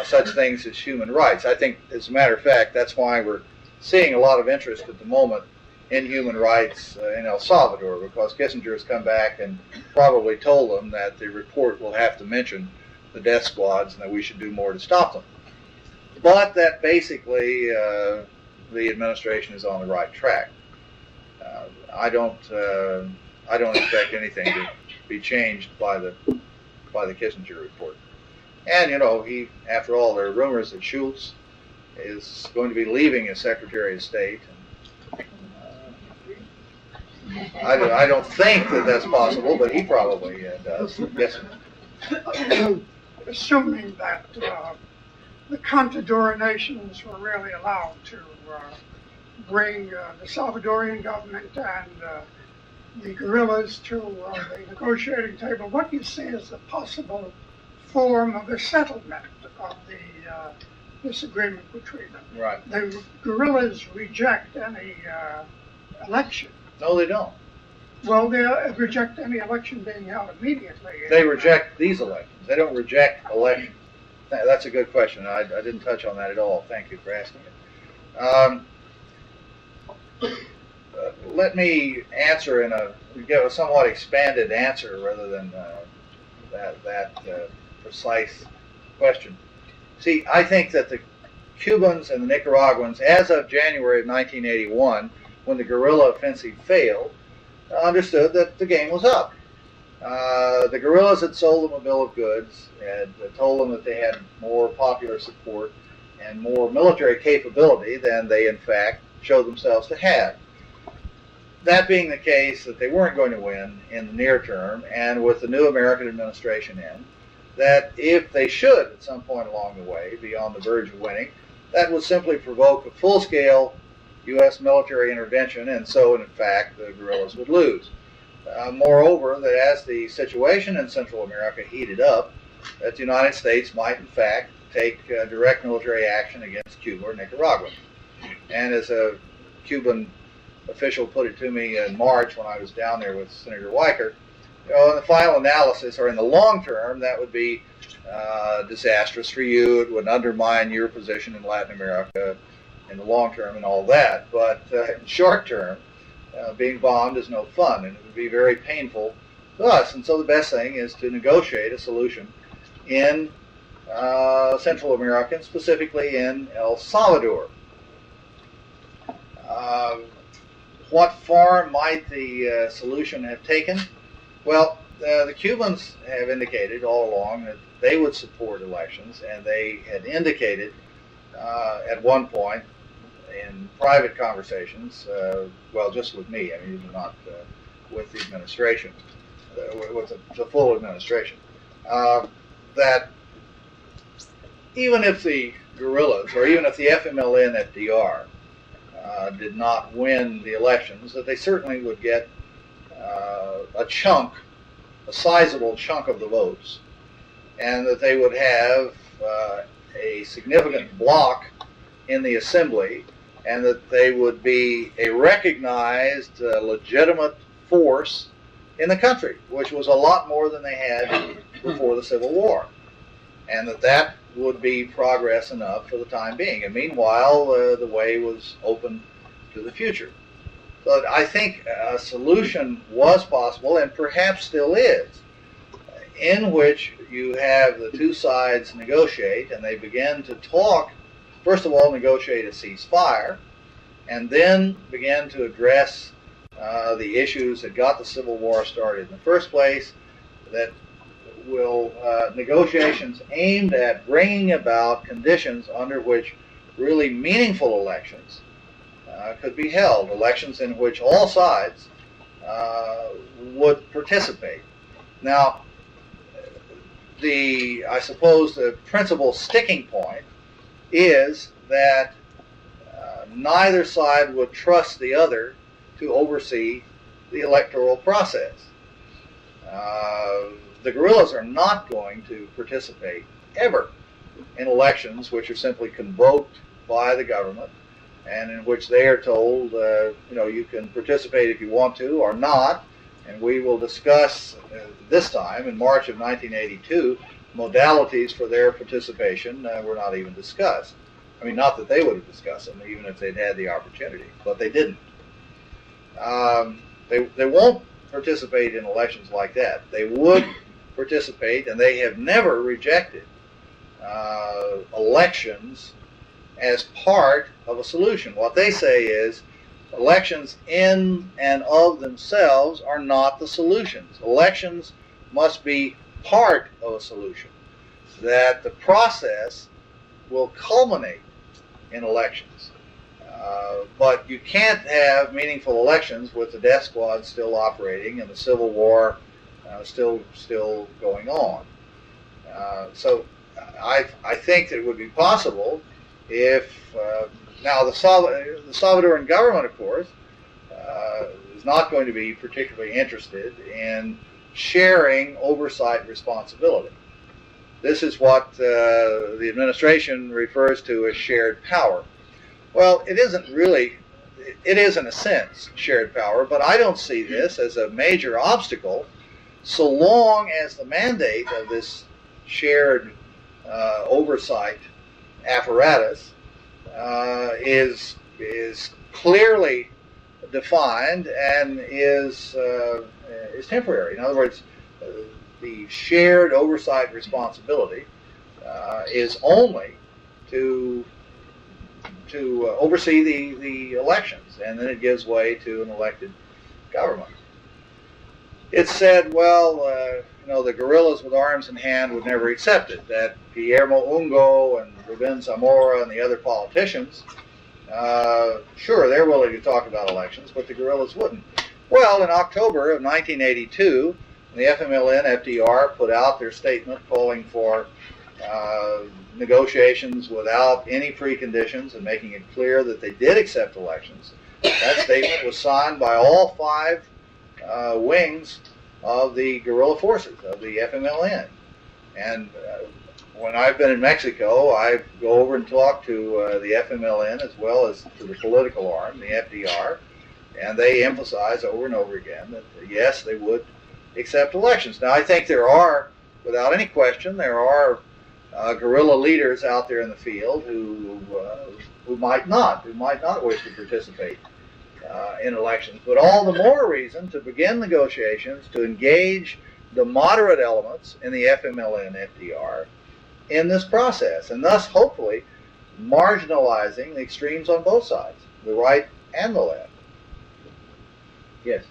such things as human rights. I think, as a matter of fact, that's why we're seeing a lot of interest at the moment in human rights in El Salvador, because Kissinger has come back and probably told them that the report will have to mention the death squads and that we should do more to stop them. But that basically the administration is on the right track. I don't expect anything to be changed by the Kissinger report. And you know, after all, there are rumors that Schultz is going to be leaving as Secretary of State. I don't think that that's possible, but he probably does. Yes, sir. Assuming that the Contadora nations were really allowed to bring the Salvadorian government and the guerrillas to the negotiating table, what do you see as the possible form of a settlement of the disagreement between them? Right. The guerrillas reject any election. No, they don't. Well, they reject any election being held immediately. They reject these elections. They don't reject elections. That's a good question. I didn't touch on that at all. Thank you for asking it. Let me answer give a somewhat expanded answer rather than that precise question. See, I think that the Cubans and the Nicaraguans, as of January of 1981, when the guerrilla offensive failed, understood that the game was up. The guerrillas had sold them a bill of goods, had told them that they had more popular support and more military capability than they in fact showed themselves to have. That being the case, that they weren't going to win in the near term, and with the new American administration in, that if they should at some point along the way be on the verge of winning, that would simply provoke a full-scale U.S. military intervention, and so in fact the guerrillas would lose. Moreover, that as the situation in Central America heated up, that the United States might in fact take direct military action against Cuba or Nicaragua. And as a Cuban official put it to me in March when I was down there with Senator Weicker, in the final analysis, or in the long term, that would be disastrous for you. It would undermine your position in Latin America in the long term and all that. But in short term, being bombed is no fun, and it would be very painful to us. And so the best thing is to negotiate a solution in Central America, and specifically in El Salvador. What form might the solution have taken? Well, the Cubans have indicated all along that they would support elections, and they had indicated at one point in private conversations, well, just with me, I mean, not with the administration, with the full administration, that even if the guerrillas, or even if the FMLN at DR did not win the elections, that they certainly would get a sizable chunk of the votes, and that they would have a significant block in the assembly, and that they would be a recognized, legitimate force in the country, which was a lot more than they had before the Civil War, and that would be progress enough for the time being. And meanwhile, the way was open to the future. But I think a solution was possible, and perhaps still is, in which you have the two sides negotiate, and they begin to talk, first of all negotiate a ceasefire, and then begin to address the issues that got the Civil War started in the first place, that will negotiations aimed at bringing about conditions under which really meaningful elections could be held, elections in which all sides would participate. Now, I suppose the principal sticking point is that neither side would trust the other to oversee the electoral process. The guerrillas are not going to participate ever in elections which are simply convoked by the government and in which they are told, you can participate if you want to or not, and we will discuss this time in March of 1982 modalities for their participation were not even discussed. I mean, not that they would have discussed them, even if they'd had the opportunity, but they didn't. They won't participate in elections like that. They would participate, and they have never rejected elections as part of a solution. What they say is elections in and of themselves are not the solutions. Elections must be part of a solution, that the process will culminate in elections. But you can't have meaningful elections with the death squad still operating and the Civil War still going on. So I think that it would be possible if now the Salvadoran government, of course, is not going to be particularly interested in sharing oversight responsibility. This is what the administration refers to as shared power. Well, it isn't really, it is in a sense shared power, but I don't see this as a major obstacle so long as the mandate of this shared oversight apparatus is clearly defined and is temporary. In other words, the shared oversight responsibility is only to oversee the elections, and then it gives way to an elected government. It's said, well, the guerrillas with arms in hand would never accept it, that Guillermo Ungo and Rubén Zamora and the other politicians, sure, they're willing to talk about elections, but the guerrillas wouldn't. Well, in October of 1982, the FMLN, FDR, put out their statement calling for negotiations without any preconditions and making it clear that they did accept elections. That statement was signed by all 5 wings of the guerrilla forces of the FMLN. And when I've been in Mexico, I go over and talk to the FMLN as well as to the political arm, the FDR, and they emphasize over and over again that yes, they would accept elections. Now, I think there are, without any question, there are guerrilla leaders out there in the field who might not wish to participate in elections. But all the more reason to begin negotiations, to engage the moderate elements in the FMLN, FDR in this process, and thus hopefully marginalizing the extremes on both sides, the right and the left. Yes.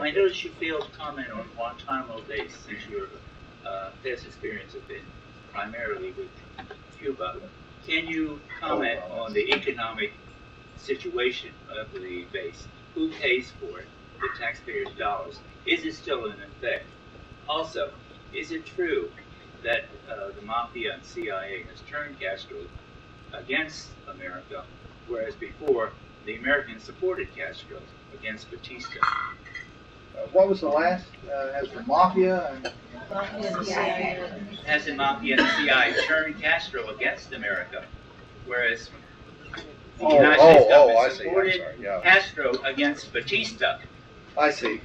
I noticed you failed to comment on Guantanamo Bay, since your past experience has been primarily with Cuba. Can you comment on the economic situation of the base? Who pays for it? The taxpayers' dollars. Is it still in effect? Also, is it true that the Mafia and CIA has turned Castro against America, whereas before the Americans supported Castro against Batista? What was the last? Has the Mafia and Has the Mafia and CIA turned Castro against America, whereas the United States government supported Castro against Batista? I see.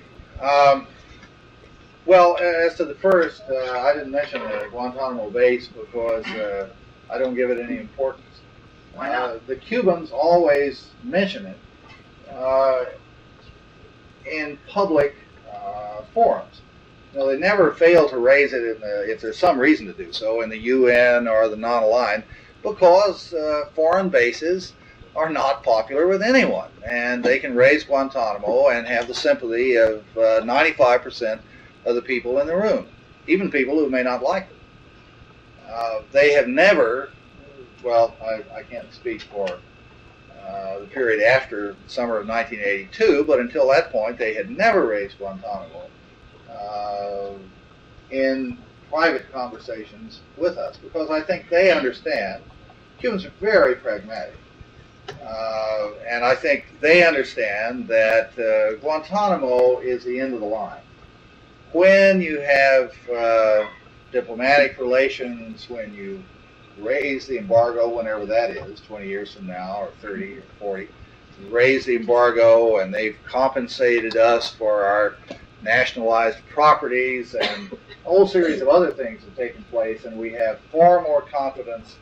Well, as to the first, I didn't mention the Guantanamo base because I don't give it any importance. Why not? The Cubans always mention it in public forums. They never fail to raise it if there's some reason to do so, in the UN or the non-aligned, because foreign bases are not popular with anyone, and they can raise Guantanamo and have the sympathy of 95% of the people in the room, even people who may not like it. They have never, well, I can't speak for the period after the summer of 1982, but until that point they had never raised Guantanamo in private conversations with us, because I think they understand. Cubans are very pragmatic. And I think they understand that Guantanamo is the end of the line. When you have diplomatic relations, when you raise the embargo whenever that is, 20 years from now, or 30 or 40, raise the embargo, and they've compensated us for our nationalized properties, and a whole series of other things have taken place, and we have far more confidence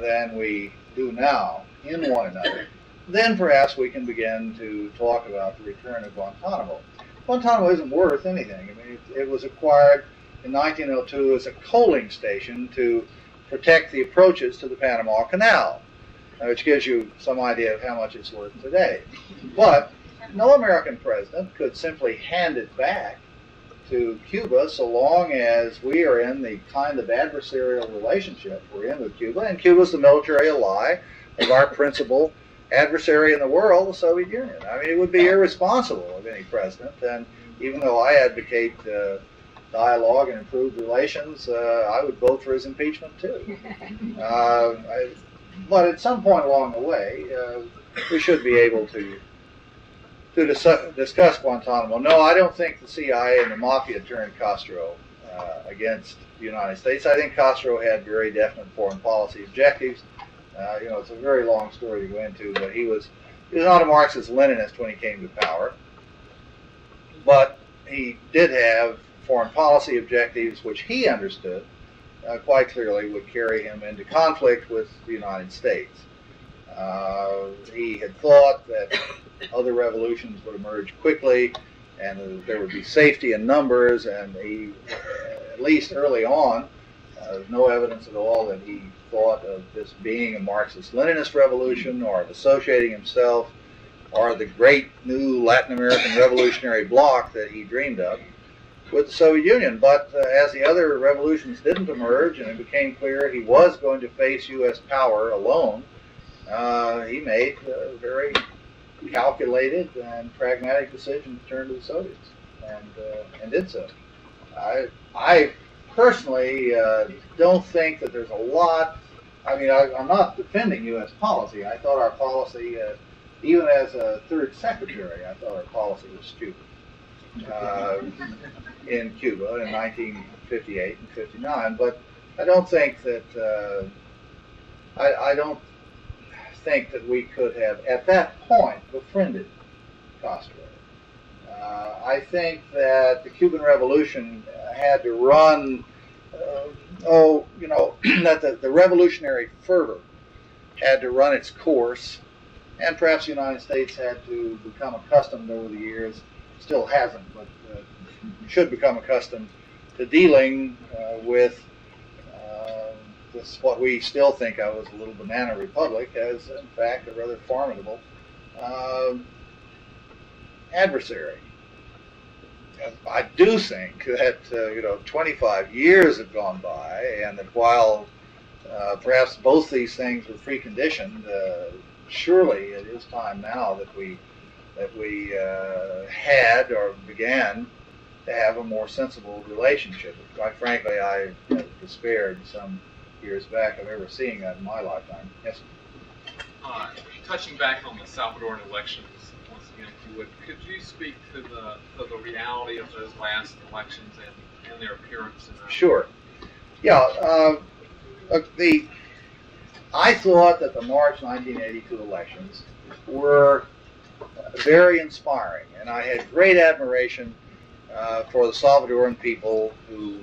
than we do now in one another. Then perhaps we can begin to talk about the return of Guantanamo. Guantanamo isn't worth anything. I mean, it was acquired in 1902 as a coaling station to protect the approaches to the Panama Canal, which gives you some idea of how much it's worth today. But no American president could simply hand it back to Cuba so long as we are in the kind of adversarial relationship we're in with Cuba, and Cuba's the military ally of our principal adversary in the world, the Soviet Union. I mean, it would be irresponsible of any president, and even though I advocate dialogue and improved relations, I would vote for his impeachment too. But at some point along the way, we should be able to discuss Guantanamo. No, I don't think the CIA and the Mafia turned Castro against the United States. I think Castro had very definite foreign policy objectives. It's a very long story to go into, but he was not a Marxist-Leninist when he came to power. But he did have foreign policy objectives which he understood quite clearly would carry him into conflict with the United States. He had thought that other revolutions would emerge quickly and that there would be safety in numbers, and he, at least early on, there's no evidence at all that he thought of this being a Marxist-Leninist revolution or of associating himself or the great new Latin American revolutionary bloc that he dreamed of with the Soviet Union. But as the other revolutions didn't emerge and it became clear he was going to face U.S. power alone, he made a very calculated and pragmatic decision to turn to the Soviets, and did so. I personally don't think that there's a lot. I mean, I'm not defending U.S. policy. I thought our policy, even as a third secretary, I thought our policy was stupid in Cuba in 1958 and 59. But I don't think that I don't think that we could have at that point befriended Castro. I think that the Cuban Revolution had to run, that the revolutionary fervor had to run its course, and perhaps the United States had to become accustomed over the years, still hasn't, but should become accustomed to dealing with this, what we still think of as a little banana republic, as in fact a rather formidable adversary. I do think that 25 years have gone by, and that while perhaps both these things were preconditioned, surely it is time now that we had or began to have a more sensible relationship. Quite frankly, I have despaired some years back of ever seeing that in my lifetime. Yes. Touching back on the Salvadoran elections once again, if you would, could you speak to the reality of those last elections and their appearance? Sure. Yeah. I thought that the March 1982 elections were very inspiring, and I had great admiration for the Salvadoran people who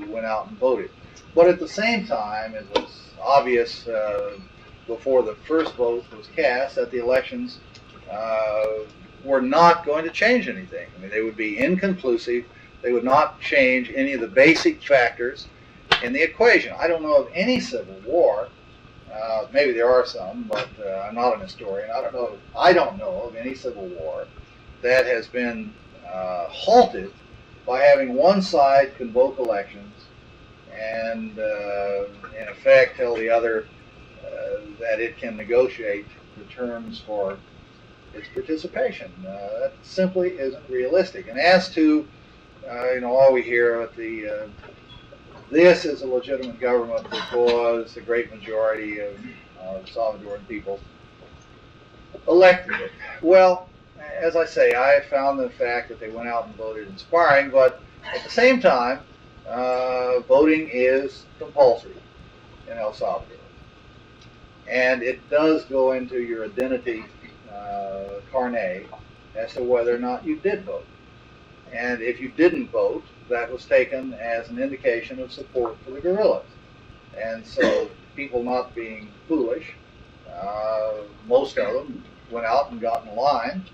went out and voted. But at the same time, it was obvious before the first vote was cast that the elections were not going to change anything. I mean, they would be inconclusive. They would not change any of the basic factors in the equation. I don't know of any civil war. Maybe there are some, but I'm not an historian. I don't know of any civil war that has been halted by having one side convoke elections and in effect tell the other that it can negotiate the terms for its participation. That simply isn't realistic. And as to all we hear at this is a legitimate government because the great majority of Salvadoran people elected it. Well, as I say, I found the fact that they went out and voted inspiring, but at the same time, voting is compulsory. in El Salvador. And it does go into your identity carnet as to whether or not you did vote. And if you didn't vote, that was taken as an indication of support for the guerrillas. And so people not being foolish, most of them went out and got in line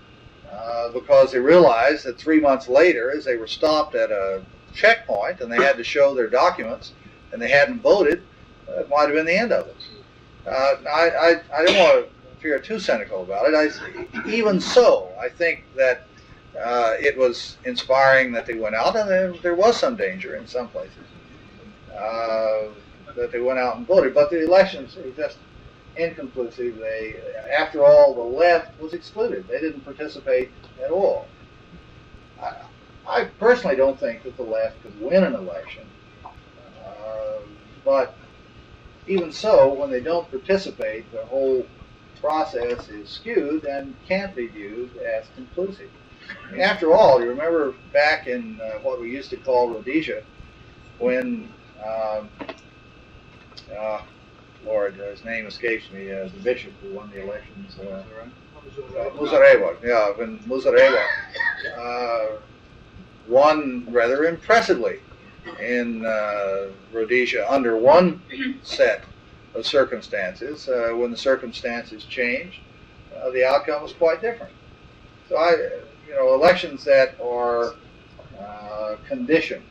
because they realized that 3 months later, as they were stopped at a checkpoint and they had to show their documents and they hadn't voted, it might have been the end of it. I don't want to appear too cynical about it. Even so, I think that it was inspiring that they went out, and there was some danger in some places that they went out and voted. But the elections were just inconclusive. After all, the left was excluded. They didn't participate at all. I personally don't think that the left could win an election, but even so, when they don't participate, the whole process is skewed and can't be viewed as conclusive. I mean, after all, you remember back in what we used to call Rhodesia, when, Lord, his name escapes me, the bishop who won the elections, Muzorewa, yeah, when Muzorewa won rather impressively in Rhodesia under one set of circumstances. When the circumstances changed, the outcome was quite different. So elections that are conditioned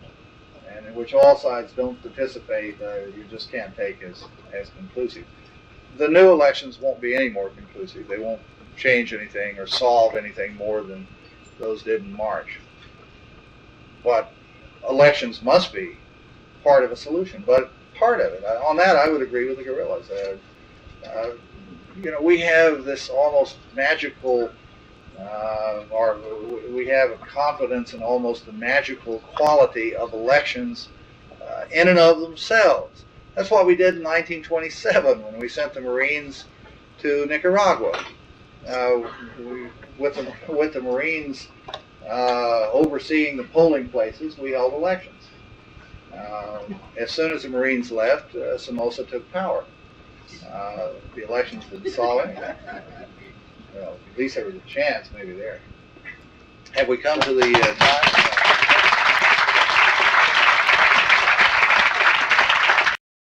and in which all sides don't participate, you just can't take as conclusive. The new elections won't be any more conclusive. They won't change anything or solve anything more than those did in March. But elections must be part of a solution, but part of it. On that, I would agree with the guerrillas. We have this almost magical, or we have a confidence in almost the magical quality of elections in and of themselves. That's what we did in 1927 when we sent the Marines to Nicaragua. With the Marines overseeing the polling places, we held elections. As soon as the Marines left, Somoza took power. The elections didn't solve anything. Well, at least there was a chance maybe there. Have we come to the time?